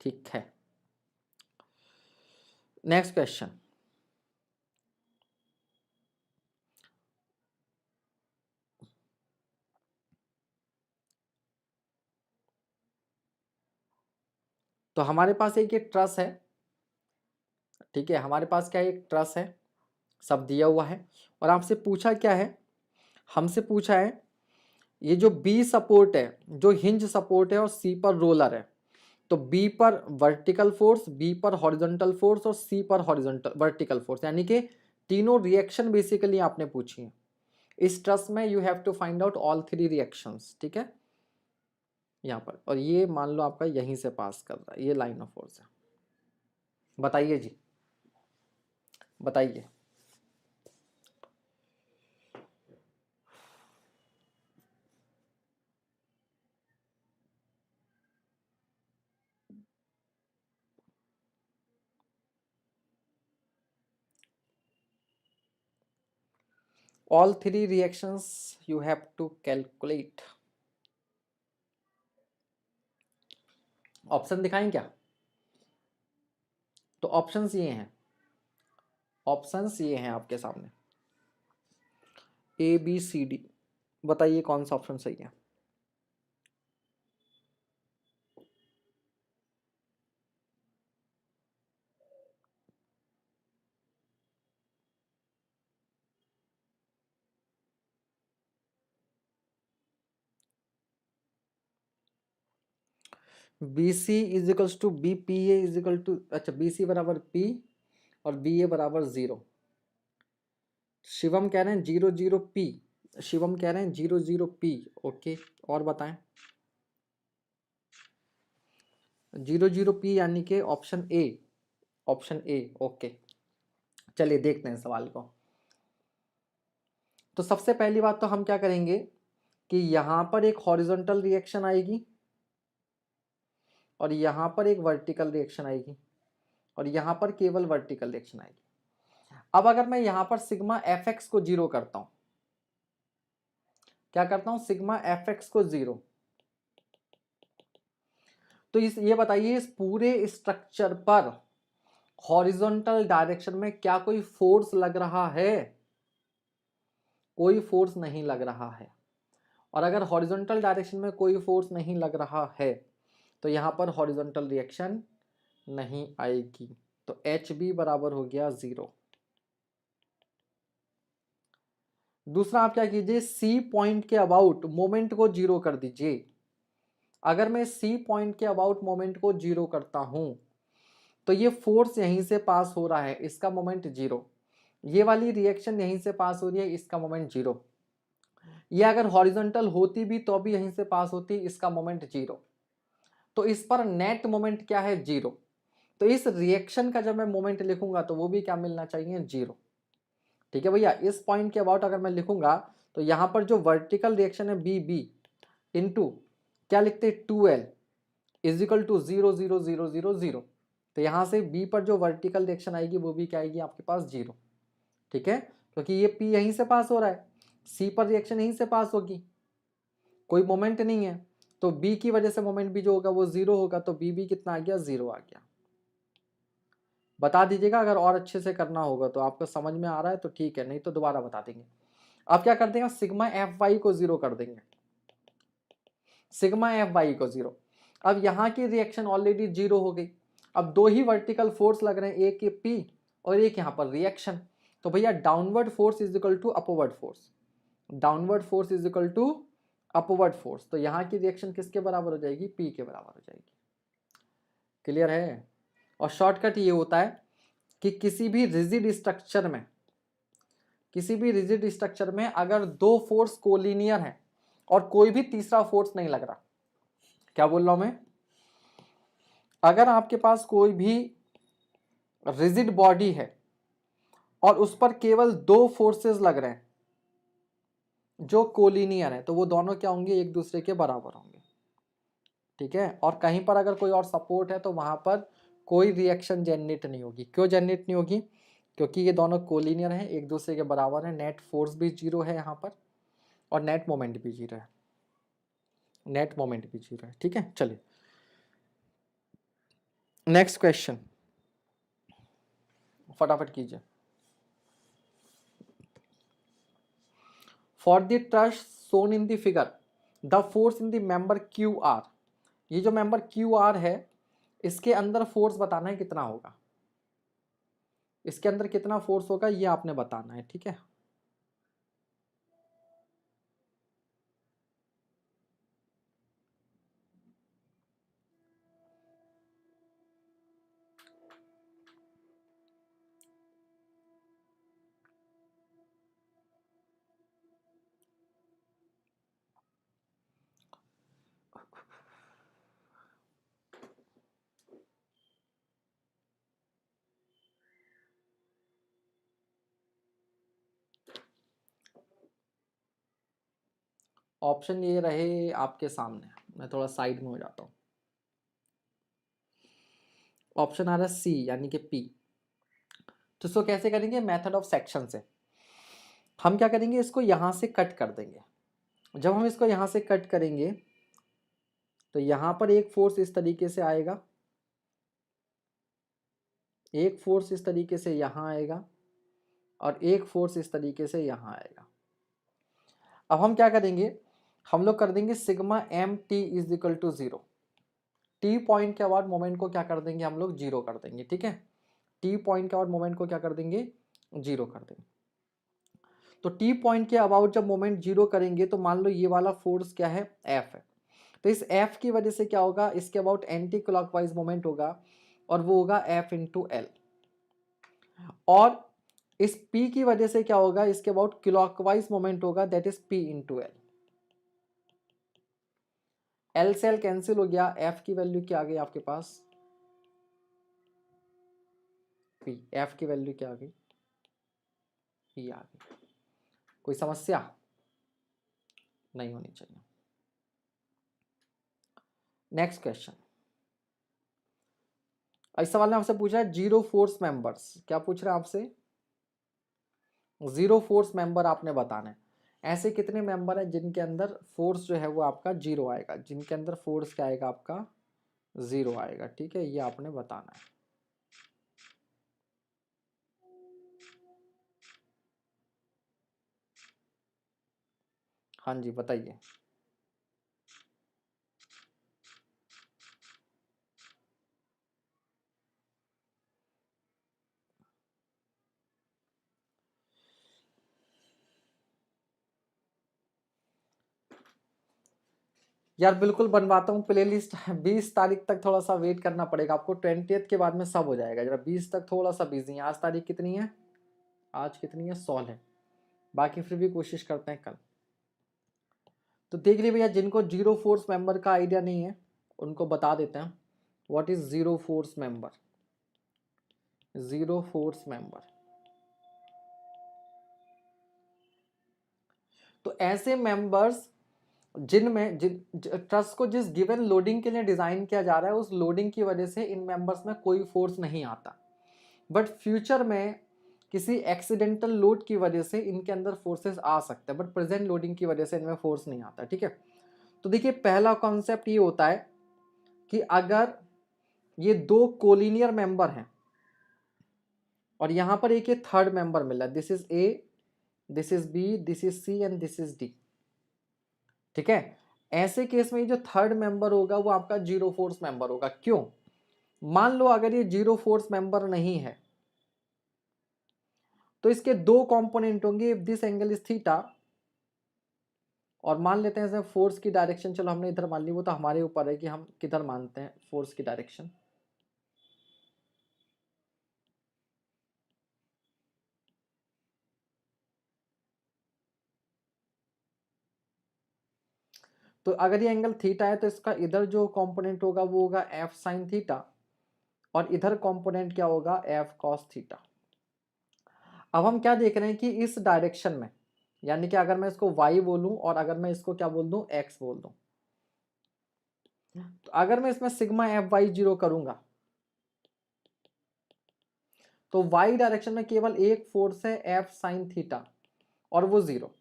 ठीक है, नेक्स्ट क्वेश्चन। तो हमारे पास एक ये ट्रस है, ठीक है। हमारे पास क्या है? एक ट्रस है, सब दिया हुआ है। और आपसे पूछा क्या है? हमसे पूछा है ये जो बी सपोर्ट है, जो हिंज सपोर्ट है और सी पर रोलर है, तो बी पर वर्टिकल फोर्स, बी पर हॉरिजॉन्टल फोर्स और सी पर हॉरिजॉन्टल वर्टिकल फोर्स, यानी कि तीनों रिएक्शन बेसिकली आपने पूछी है। इस ट्रस में you have to find out all 3 reactions, ठीक है, यहाँ पर। और ये मान लो आपका यहीं से पास कर रहा है, ये लाइन ऑफ फोर्स है। बताइए जी, बताइए। All 3 reactions you have to calculate. Option दिखाएं क्या? तो ऑप्शंस ये हैं, ऑप्शंस ये हैं आपके सामने ABCD। बताइए कौन सा ऑप्शन सही है? BC = BPA अच्छा BC बराबर P और BA बराबर 0। शिवम कह रहे हैं 00P, शिवम कह रहे हैं 00P। ओके, और बताएं। 00P यानी कि option A, option A. Okay, चलिए देखते हैं सवाल को। तो सबसे पहली बात तो हम क्या करेंगे कि यहां पर एक हॉरिजॉन्टल रिएक्शन आएगी और यहां पर एक वर्टिकल रिएक्शन आएगी और यहां पर केवल वर्टिकल रिएक्शन आएगी। अब अगर मैं यहां पर सिग्मा fx को 0 करता हूं, क्या करता हूं? सिग्मा fx को 0, तो ये बताइए इस पूरे स्ट्रक्चर पर हॉरिजॉन्टल डायरेक्शन में क्या कोई फोर्स लग रहा है? कोई फोर्स नहीं लग रहा है। और अगर हॉरिजॉन्टल डायरेक्शन में कोई फोर्स नहीं लग रहा है तो यहां पर हॉरिजॉन्टल रिएक्शन नहीं आएगी। तो HB बराबर हो गया 0। दूसरा आप क्या कीजिए, C पॉइंट के अबाउट मोमेंट को 0 कर दीजिए। अगर मैं C पॉइंट के अबाउट मोमेंट को 0 करता हूं तो ये फोर्स यहीं से पास हो रहा है, इसका मोमेंट 0। ये वाली रिएक्शन यहीं से पास हो रही है, इसका मोमेंट 0। ये अगर हॉरिजॉन्टल होती भी तो भी यहीं से पास होती, इसका मोमेंट 0। तो इस पर नेट मोमेंट क्या है? 0। तो इस रिएक्शन का जब मैं मोमेंट लिखूंगा तो वो भी क्या मिलना चाहिए? 0। ठीक है भैया, इस पॉइंट के अबाउट अगर मैं लिखूंगा तो यहां पर जो वर्टिकल रिएक्शन है BB इंटू क्या लिखते हैं? 2L = 0 0 0 0 0। तो यहां से B पर जो वर्टिकल रिएक्शन आएगी वो भी क्या आएगी आपके पास? 0। ठीक है, क्योंकि ये P यहीं से पास हो रहा है, C पर रिएक्शन यहीं से पास होगी, कोई मोमेंट नहीं है, तो B की वजह से मोमेंट भी जो होगा वो 0 होगा। तो BB कितना आ गया? 0 आ गया। बता दीजिएगा अगर और अच्छे से करना होगा तो, आपको समझ में आ रहा है तो ठीक है, नहीं तो दोबारा बता देंगे। अब क्या कर देंगे? सिग्मा FY को 0 कर देंगे, सिग्मा FY को 0। अब यहाँ की रिएक्शन ऑलरेडी 0 हो गई, अब दो ही वर्टिकल फोर्स लग रहे हैं, एक ये P और एक यहाँ पर रिएक्शन, तो भैया downward force is equal to upward force, downward force is equal to upward force, तो यहाँ की रिएक्शन किसके बराबर हो जाएगी, P के बराबर हो जाएगी। क्लियर है। और शॉर्टकट ये होता है कि किसी भी रिजिड स्ट्रक्चर में, किसी भी रिजिड स्ट्रक्चर में अगर दो फोर्स कोलिनियर है और कोई भी तीसरा फोर्स नहीं लग रहा, क्या बोल रहा हूं मैं, अगर आपके पास कोई भी रिजिड बॉडी है और उस पर केवल दो फोर्सेस लग रहे हैं जो कोलिनियर है, तो वो दोनों क्या होंगे, एक दूसरे के बराबर होंगे। ठीक है। और कहीं पर अगर कोई और सपोर्ट है तो वहां पर कोई रिएक्शन जनरेट नहीं होगी। क्यों जनरेट नहीं होगी, क्योंकि ये दोनों कोलिनियर हैं, एक दूसरे के बराबर है, नेट फोर्स भी जीरो है यहाँ पर और नेट मोमेंट भी जीरो है, नेट मोमेंट भी जीरो है। ठीक है, चलिए नेक्स्ट क्वेश्चन फटाफट कीजिए। For the truss shown in the figure the force in the member Q R, ये जो मेंबर क्यू आर है इसके अंदर फोर्स बताना है कितना होगा, इसके अंदर कितना फोर्स होगा ये आपने बताना है। ठीक है, ऑप्शन ये रहे आपके सामने, मैं थोड़ा साइड में हो जाता हूं। ऑप्शन आ रहा है सी यानी कि पी। तो इसको कैसे करेंगे, मेथड ऑफ सेक्शन से। हम क्या करेंगे, इसको यहां से कट कर देंगे। जब हम इसको यहां से कट करेंगे तो यहां पर एक फोर्स इस तरीके से आएगा, एक फोर्स इस तरीके से यहां आएगा और एक फोर्स इस तरीके से यहां आएगा। अब हम क्या करेंगे, हम लोग कर देंगे sigma M T is equal to zero. T point के बाद मोमेंट को क्या कर देंगे हम लोग, जीरो कर देंगे। ठीक है, टी पॉइंट के बाद मोमेंट को क्या कर देंगे, जीरो कर देंगे। तो टी पॉइंट के अबाउट जब मोमेंट जीरो करेंगे तो मान लो ये वाला फोर्स क्या है, एफ है। तो इस एफ की वजह से क्या होगा, इसके अबाउट एंटी क्लॉकवाइज मोमेंट होगा और वो होगा एफ इंटू एल। और इस P की वजह से क्या होगा, इसके अबाउट क्लॉकवाइज मोमेंट होगा, that is P into L. L से एल कैंसिल हो गया, F की वैल्यू क्या आ गई आपके पास, P। F की वैल्यू क्या आ गई, P आ गई। कोई समस्या नहीं होनी चाहिए। नेक्स्ट क्वेश्चन, इस सवाल ने आपसे पूछा है जीरो फोर्स मेंबर्स। क्या पूछ रहे हैं आपसे, जीरो फोर्स मेंबर आपने बताना है। ऐसे कितने मेंबर हैं जिनके अंदर फोर्स जो है वो आपका जीरो आएगा, जिनके अंदर फोर्स क्या आएगा आपका, जीरो आएगा। ठीक है, ये आपने बताना है। हाँ जी बताइए। यार बिल्कुल बनवाता हूँ प्लेलिस्ट। 20 तारीख तक थोड़ा सा वेट करना पड़ेगा आपको, 20th के बाद में सब हो जाएगा। जरा 20 तक थोड़ा सा बिजी है। आज तारीख कितनी है, आज कितनी है, 16 है। बाकी फिर भी कोशिश करते हैं कल। तो देख लीजिए भैया, जिनको जीरो फोर्स मेंबर का आइडिया नहीं है उनको बता देते हैं what is zero force member. Zero force member, तो ऐसे मेंबर्स जिनमें ट्रस को जिस गिवन लोडिंग के लिए डिजाइन किया जा रहा है उस लोडिंग की वजह से इन मेंबर्स में कोई फोर्स नहीं आता, बट फ्यूचर में किसी एक्सीडेंटल लोड की वजह से इनके अंदर फोर्सेस आ सकते हैं, बट प्रेजेंट लोडिंग की वजह से इनमें फोर्स नहीं आता। ठीक है, तो देखिए पहला कॉन्सेप्ट ये होता है कि अगर ये दो कोलिनियर मेंबर हैं और यहां पर एक ये थर्ड मेंबर मिला, this is A, this is B, this is C and this is D. ठीक है, ऐसे केस में ये जो थर्ड मेंबर होगा वो आपका जीरो फोर्स मेंबर होगा। क्यों, मान लो अगर ये जीरो फोर्स मेंबर नहीं है तो इसके दो कंपोनेंट होंगे, if this angle is theta, और मान लेते हैं फोर्स की डायरेक्शन, चलो हमने इधर मान ली, वो तो हमारे ऊपर है कि हम किधर मानते हैं फोर्स की डायरेक्शन। तो अगर ये एंगल थीटा है तो इसका इधर जो कंपोनेंट होगा वो होगा एफ साइन थीटा, और इधर कंपोनेंट क्या होगा, एफ कॉस थीटा। अब हम क्या देख रहे हैं कि इस डायरेक्शन में, यानी कि अगर मैं इसको y बोलूं और अगर मैं इसको क्या बोल दूं, x बोल दूं, तो अगर मैं इसमें सिग्मा एफ वाई जीरो करूंगा तो y डायरेक्शन में केवल एक फोर्स है एफ साइन थीटा, और वो जीरो,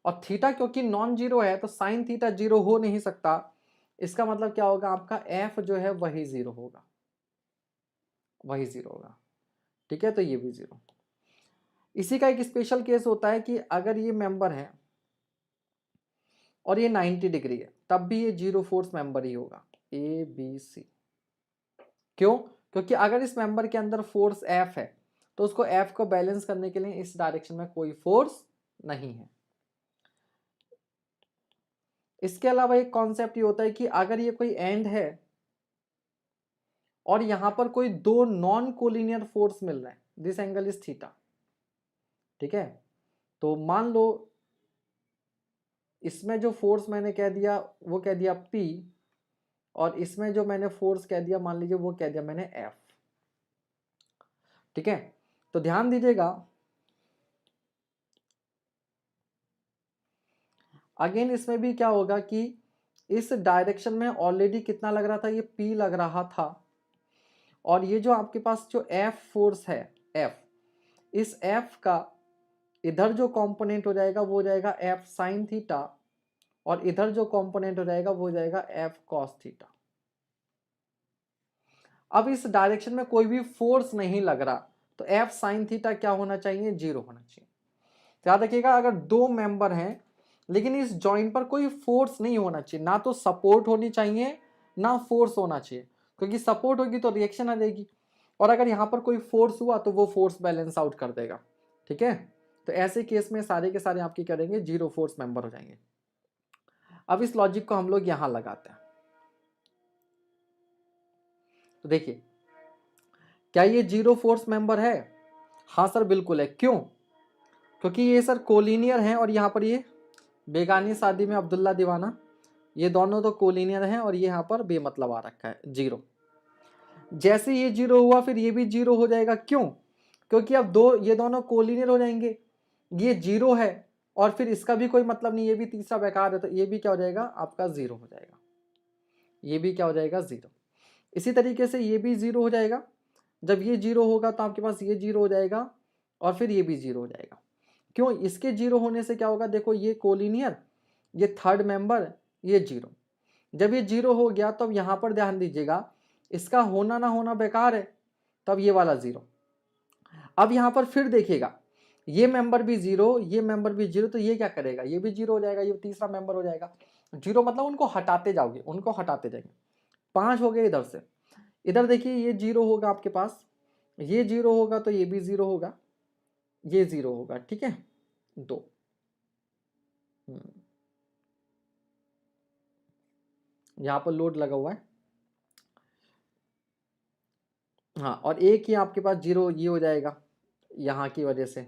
और थीटा क्योंकि नॉन जीरो है तो साइन थीटा जीरो हो नहीं सकता, इसका मतलब क्या होगा, आपका एफ जो है वही जीरो होगा, वही जीरो होगा। ठीक है, तो ये भी जीरो। इसी का एक स्पेशल केस होता है कि अगर ये मेंबर है और ये 90 डिग्री है तब भी ये जीरो फोर्स मेंबर ही होगा, ए बी सी। क्यों? क्योंकि अगर इस मेंबर के अंदर फोर्स एफ है तो उसको एफ को बैलेंस करने के लिए इस डायरेक्शन में कोई फोर्स नहीं है। इसके अलावा एक कॉन्सेप्ट ये होता है कि अगर ये कोई एंड है और यहां पर कोई दो नॉन कोलिनियर फोर्स मिल रहे हैं, दिस एंगल इज थीटा, ठीक है, तो मान लो इसमें जो फोर्स मैंने कह दिया वो कह दिया P, और इसमें जो मैंने फोर्स कह दिया मान लीजिए वो कह दिया मैंने F। ठीक है, तो ध्यान दीजिएगा, अगेन इसमें भी क्या होगा कि इस डायरेक्शन में ऑलरेडी कितना लग रहा था, ये P लग रहा था, और ये जो आपके पास जो F फोर्स है F, इस F का इधर जो कंपोनेंट हो जाएगा वो हो जाएगा F साइन थीटा, और इधर जो कंपोनेंट हो जाएगा वो हो जाएगा F कॉस थीटा। अब इस डायरेक्शन में कोई भी फोर्स नहीं लग रहा तो F साइन थीटा क्या होना चाहिए, जीरो होना चाहिए। तो याद रखिएगा, अगर दो मेंबर हैं लेकिन इस जॉइंट पर कोई फोर्स नहीं होना चाहिए, ना तो सपोर्ट होनी चाहिए ना फोर्स होना चाहिए, क्योंकि सपोर्ट होगी तो रिएक्शन आ जाएगी, और अगर यहां पर कोई फोर्स हुआ तो वो फोर्स बैलेंस आउट कर देगा। ठीक है, तो ऐसे केस में सारे के सारे आपके क्या रहेंगे, जीरो फोर्स मेंबर हो जाएंगे। अब इस लॉजिक को हम लोग यहां लगाते हैं, तो देखिए क्या ये जीरो फोर्स मेंबर है, हाँ सर बिल्कुल है। क्यों? क्योंकि ये सर कोलिनियर हैं, और यहाँ पर ये बेगानी शादी में अब्दुल्ला दीवाना, ये दोनों तो कोलिनियर हैं, और ये यहाँ पर बेमतलब आ रखा है जीरो। जैसे ये जीरो हुआ फिर ये भी जीरो हो जाएगा। क्यों? क्योंकि अब दो ये दोनों कोलिनियर हो जाएंगे, ये जीरो है और फिर इसका भी कोई मतलब नहीं, ये भी तीसरा बेकार है, तो ये भी क्या हो जाएगा आपका जीरो हो जाएगा, ये भी क्या हो जाएगा जीरो। इसी तरीके से ये भी जीरो हो जाएगा, जब ये जीरो होगा तो आपके पास ये जीरो हो जाएगा और फिर ये भी जीरो हो जाएगा। क्यों? इसके जीरो होने से क्या होगा, देखो ये कोलिनियर, ये थर्ड मेंबर, ये जीरो, जब ये जीरो हो गया तो अब यहां पर ध्यान दीजिएगा, इसका होना ना होना बेकार है, तब ये वाला जीरो। अब यहां पर फिर देखिएगा, ये मेंबर भी जीरो, ये मेंबर भी जीरो, तो ये क्या करेगा, ये भी जीरो हो जाएगा, ये तीसरा मेंबर हो जाएगा। जीरो मतलब उनको हटाते जाओगे, उनको हटाते जाएंगे। 5 हो गए इधर से, इधर देखिए ये जीरो होगा आपके पास, ये जीरो होगा तो ये भी जीरो होगा, ये जीरो होगा। ठीक है, 2। यहां पर लोड लगा हुआ है, हाँ, और एक ही आपके पास जीरो ये हो जाएगा यहाँ की वजह से,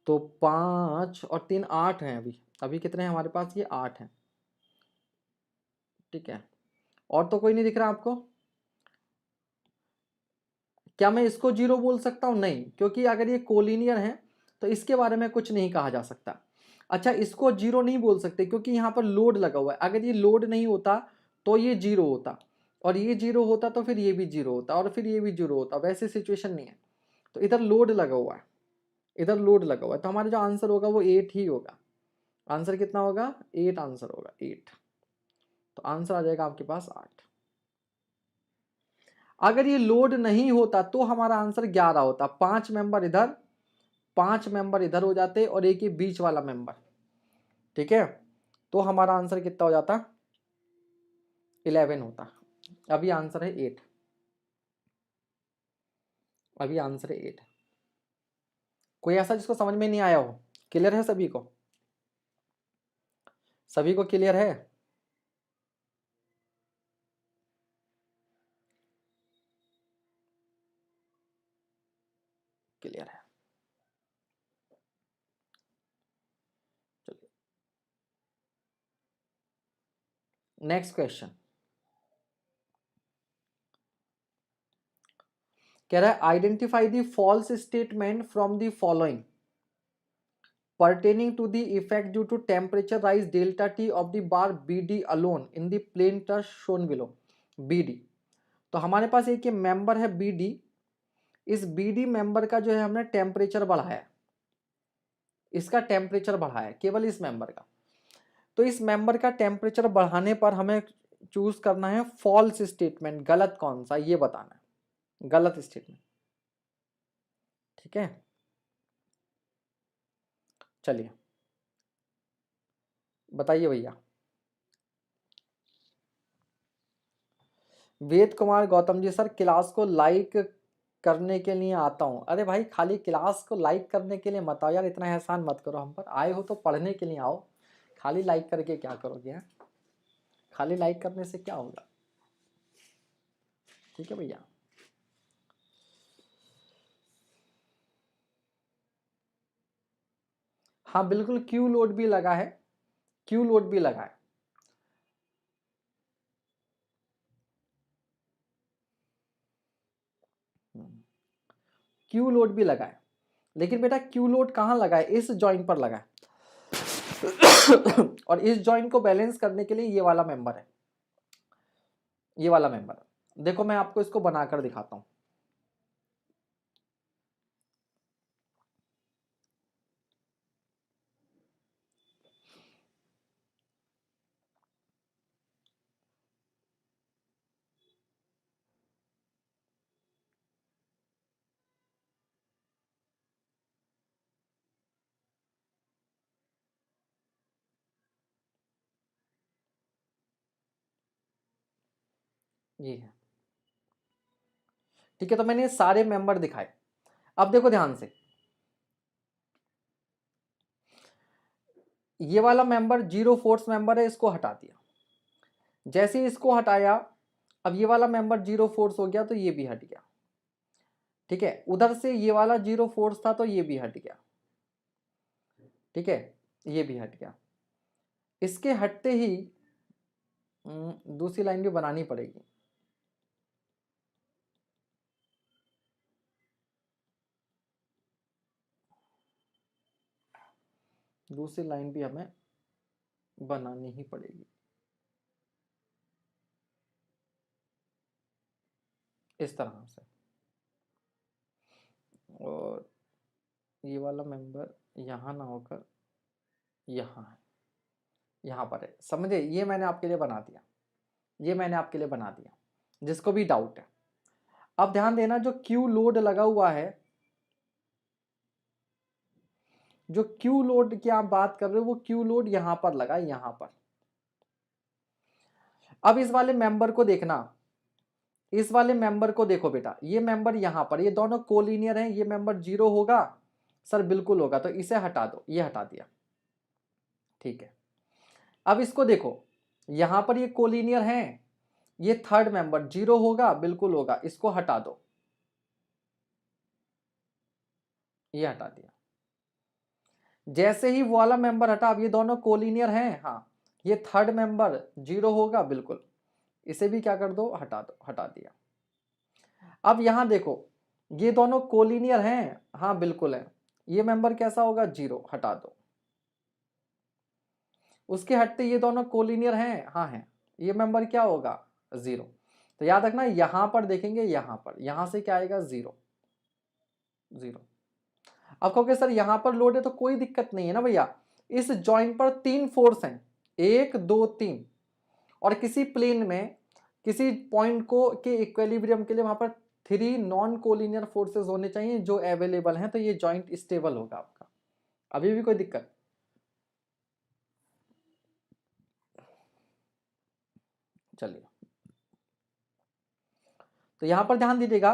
तो 5 और 3 8 हैं। अभी अभी कितने हैं हमारे पास, ये 8 हैं। ठीक है, और तो कोई नहीं दिख रहा आपको? क्या मैं इसको जीरो बोल सकता हूं? नहीं, क्योंकि अगर ये कोलिनियर है तो इसके बारे में कुछ नहीं कहा जा सकता। अच्छा, इसको जीरो नहीं बोल सकते क्योंकि यहाँ पर लोड लगा हुआ है, अगर ये लोड नहीं होता तो ये जीरो होता, और ये जीरो होता तो फिर ये भी जीरो होता, और फिर ये भी जीरो होता, वैसे सिचुएशन नहीं है। तो इधर लोड लगा हुआ है, इधर लोड लगा हुआ है, तो हमारा जो आंसर होगा वो 8 ही होगा। आंसर कितना होगा, 8 आंसर होगा, 8। तो आंसर आ जाएगा आपके पास 8। अगर ये लोड नहीं होता तो हमारा आंसर 11 होता, 5 मेंबर इधर 5 मेंबर इधर हो जाते और एक ही बीच वाला मेंबर। ठीक है, तो हमारा आंसर कितना हो जाता, 11 होता। अभी आंसर है 8। अभी आंसर है 8। कोई ऐसा जिसको समझ में नहीं आया हो? क्लियर है सभी को? सभी को क्लियर है? क्लियर है। चलिए नेक्स्ट क्वेश्चन कह रहा है identify the false statement from the following pertaining to the effect due to temperature rise delta T of the bar BD alone in the plain text shown below। BD तो हमारे पास एक ये member है BD। इस BD member का जो है हमने टेम्परेचर बढ़ाया, इसका टेम्परेचर बढ़ाया केवल इस मेंबर का। तो इस मेंबर का टेम्परेचर बढ़ाने पर हमें चूज करना है फॉल्स स्टेटमेंट, गलत कौन सा ये बताना है, गलत स्टेटमेंट। ठीक है, चलिए बताइए भैया। वेद कुमार गौतम जी सर क्लास को लाइक करने के लिए आता हूँ। अरे भाई खाली क्लास को लाइक करने के लिए मत आओ यार, इतना एहसान मत करो हम पर। आए हो तो पढ़ने के लिए आओ, खाली लाइक करके क्या करोगे हैं? खाली लाइक करने से क्या होगा? ठीक है भैया। हाँ बिल्कुल, क्यू लोड भी लगा है, क्यू लोड भी लगा है। क्यू लोड भी लगा है, लेकिन बेटा क्यू लोड कहाँ लगा है? इस जॉइंट पर लगा है। और इस जॉइंट को बैलेंस करने के लिए ये वाला मेंबर है, ये वाला मेंबर। देखो मैं आपको इसको बनाकर दिखाता हूं। ये है, ठीक है। तो मैंने ये सारे मेंबर दिखाए। अब देखो ध्यान से, ये वाला मेंबर जीरो फोर्स मेंबर है, इसको हटा दिया। जैसे ही इसको हटाया, अब ये वाला मेंबर जीरो फोर्स हो गया तो ये भी हट गया। ठीक है, उधर से ये वाला जीरो फोर्स था तो ये भी हट गया। ठीक है, ये भी हट गया। इसके हटते ही दूसरी लाइन भी बनानी पड़ेगी। दूसरी लाइन भी हमें बनानी ही पड़ेगी इस तरह से। और ये वाला मेंबर यहाँ ना होकर यहाँ है, यहाँ पर है। समझे? ये मैंने आपके लिए बना दिया, ये मैंने आपके लिए बना दिया, जिसको भी डाउट है। अब ध्यान देना, जो क्यू लोड लगा हुआ है, जो क्यू लोड की आप बात कर रहे हो, वो क्यू लोड यहां पर लगा, यहां पर। अब इस वाले मेंबर को देखना, इस वाले मेंबर को देखो बेटा, ये मेंबर यहां पर, ये दोनों कोलिनियर हैं, ये मेंबर जीरो होगा सर? बिल्कुल होगा। तो इसे हटा दो, ये हटा दिया। ठीक है, अब इसको देखो, यहां पर ये कोलिनियर हैं, ये थर्ड मेंबर जीरो होगा? बिल्कुल होगा। इसको हटा दो, ये हटा दिया। जैसे ही वो वाला मेंबर हटा, अब ये दोनों कोलिनियर हैं, हाँ, ये थर्ड मेंबर जीरो होगा? बिल्कुल। इसे भी क्या कर दो? हटा दो, हटा दिया। अब यहां देखो, ये दोनों कोलिनियर हैं, हाँ बिल्कुल है। ये मेंबर कैसा होगा? जीरो, हटा दो। उसके हटते ये दोनों कोलिनियर हैं, हाँ है। ये मेंबर क्या होगा? जीरो। तो याद रखना, यहां पर देखेंगे, यहां पर, यहां से क्या आएगा? Zero, zero. अब कहोगे सर यहां पर लोड है तो कोई दिक्कत नहीं है ना भैया। इस जॉइंट पर तीन फोर्स हैं, एक दो तीन। और किसी प्लेन में किसी पॉइंट को के इक्विलिब्रियम के लिए वहां पर थ्री नॉन कोलिनियर फोर्सेस होने चाहिए जो अवेलेबल हैं, तो ये जॉइंट स्टेबल होगा आपका। अभी भी कोई दिक्कत? चलिए, तो यहां पर ध्यान दीजिएगा।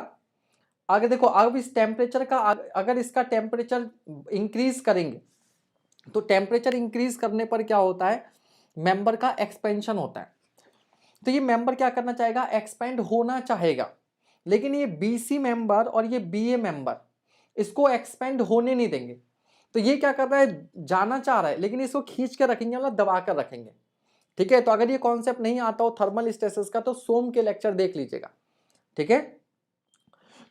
आगे देखो, अब इस टेम्परेचर का अगर इसका टेम्परेचर इंक्रीज करेंगे तो टेम्परेचर इंक्रीज करने पर क्या होता है, मेंबर का एक्सपेंशन होता है। तो ये मेंबर क्या करना चाहेगा, एक्सपेंड होना चाहेगा, लेकिन ये बीसी मेंबर और ये बीए मेंबर इसको एक्सपेंड होने नहीं देंगे। तो ये क्या कर रहा है, जाना चाह रहा है, लेकिन इसको खींच कर रखेंगे, मतलब दबा कर रखेंगे। ठीक है, तो अगर ये कॉन्सेप्ट नहीं आता हो थर्मल स्टेसिस का तो सोम के लेक्चर देख लीजिएगा। ठीक है,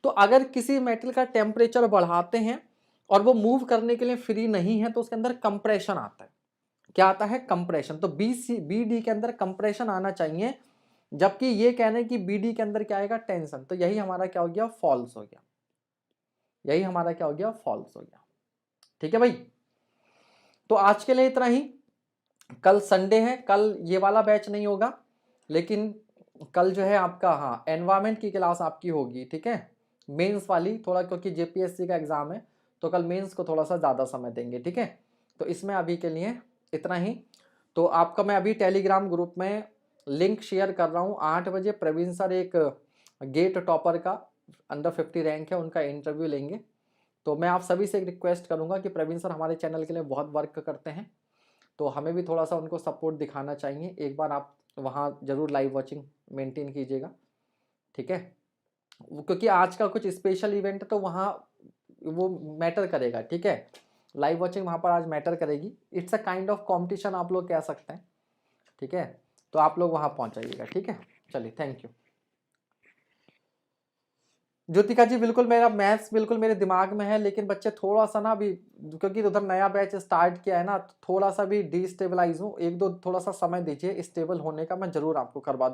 तो अगर किसी मेटल का टेम्परेचर बढ़ाते हैं और वो मूव करने के लिए फ्री नहीं है तो उसके अंदर कंप्रेशन आता है। क्या आता है, कंप्रेशन। तो बी डी के अंदर कंप्रेशन आना चाहिए, जबकि ये कह रहे हैं कि बी डी के अंदर क्या आएगा, टेंशन। तो यही हमारा क्या हो गया, फॉल्स हो गया। यही हमारा क्या हो गया, फॉल्स हो गया। ठीक है भाई, तो आज के लिए इतना ही। कल संडे है, कल ये वाला बैच नहीं होगा, लेकिन कल जो है आपका, हाँ, एनवायरमेंट की क्लास आपकी होगी। ठीक है, मेंस वाली थोड़ा, क्योंकि जेपीएससी का एग्जाम है तो कल मेंस को थोड़ा सा ज़्यादा समय देंगे। ठीक है, तो इसमें अभी के लिए इतना ही। तो आपका मैं अभी टेलीग्राम ग्रुप में लिंक शेयर कर रहा हूँ। 8 बजे प्रवीण सर एक गेट टॉपर का अंडर 50 रैंक है, उनका इंटरव्यू लेंगे। तो मैं आप सभी से एक रिक्वेस्ट करूँगा कि प्रवीण सर हमारे चैनल के लिए बहुत वर्क करते हैं, तो हमें भी थोड़ा सा उनको सपोर्ट दिखाना चाहिए। एक बार आप वहाँ ज़रूर लाइव वॉचिंग मेंटेन कीजिएगा। ठीक है, क्योंकि आज का कुछ स्पेशल इवेंट है तो वहाँ वो मैटर करेगा। ठीक है, लाइव वॉचिंग वहाँ पर आज मैटर करेगी। It's a kind of competition आप लोग कह सकते हैं। ठीक है, तो आप लोग वहाँ पहुँच जाइएगा। ठीक है, चलिए, थैंक यू। ज्योतिका जी, बिल्कुल मेरा मैथ्स बिल्कुल मेरे दिमाग में है, लेकिन बच्चे थोड़ा सा ना अभी, क्योंकि उधर नया बैच स्टार्ट किया है ना, थोड़ा सा भी डिस्टेबलाइज हूँ। एक दो थोड़ा सा समय दीजिए स्टेबल होने का, मैं जरूर आपको करवा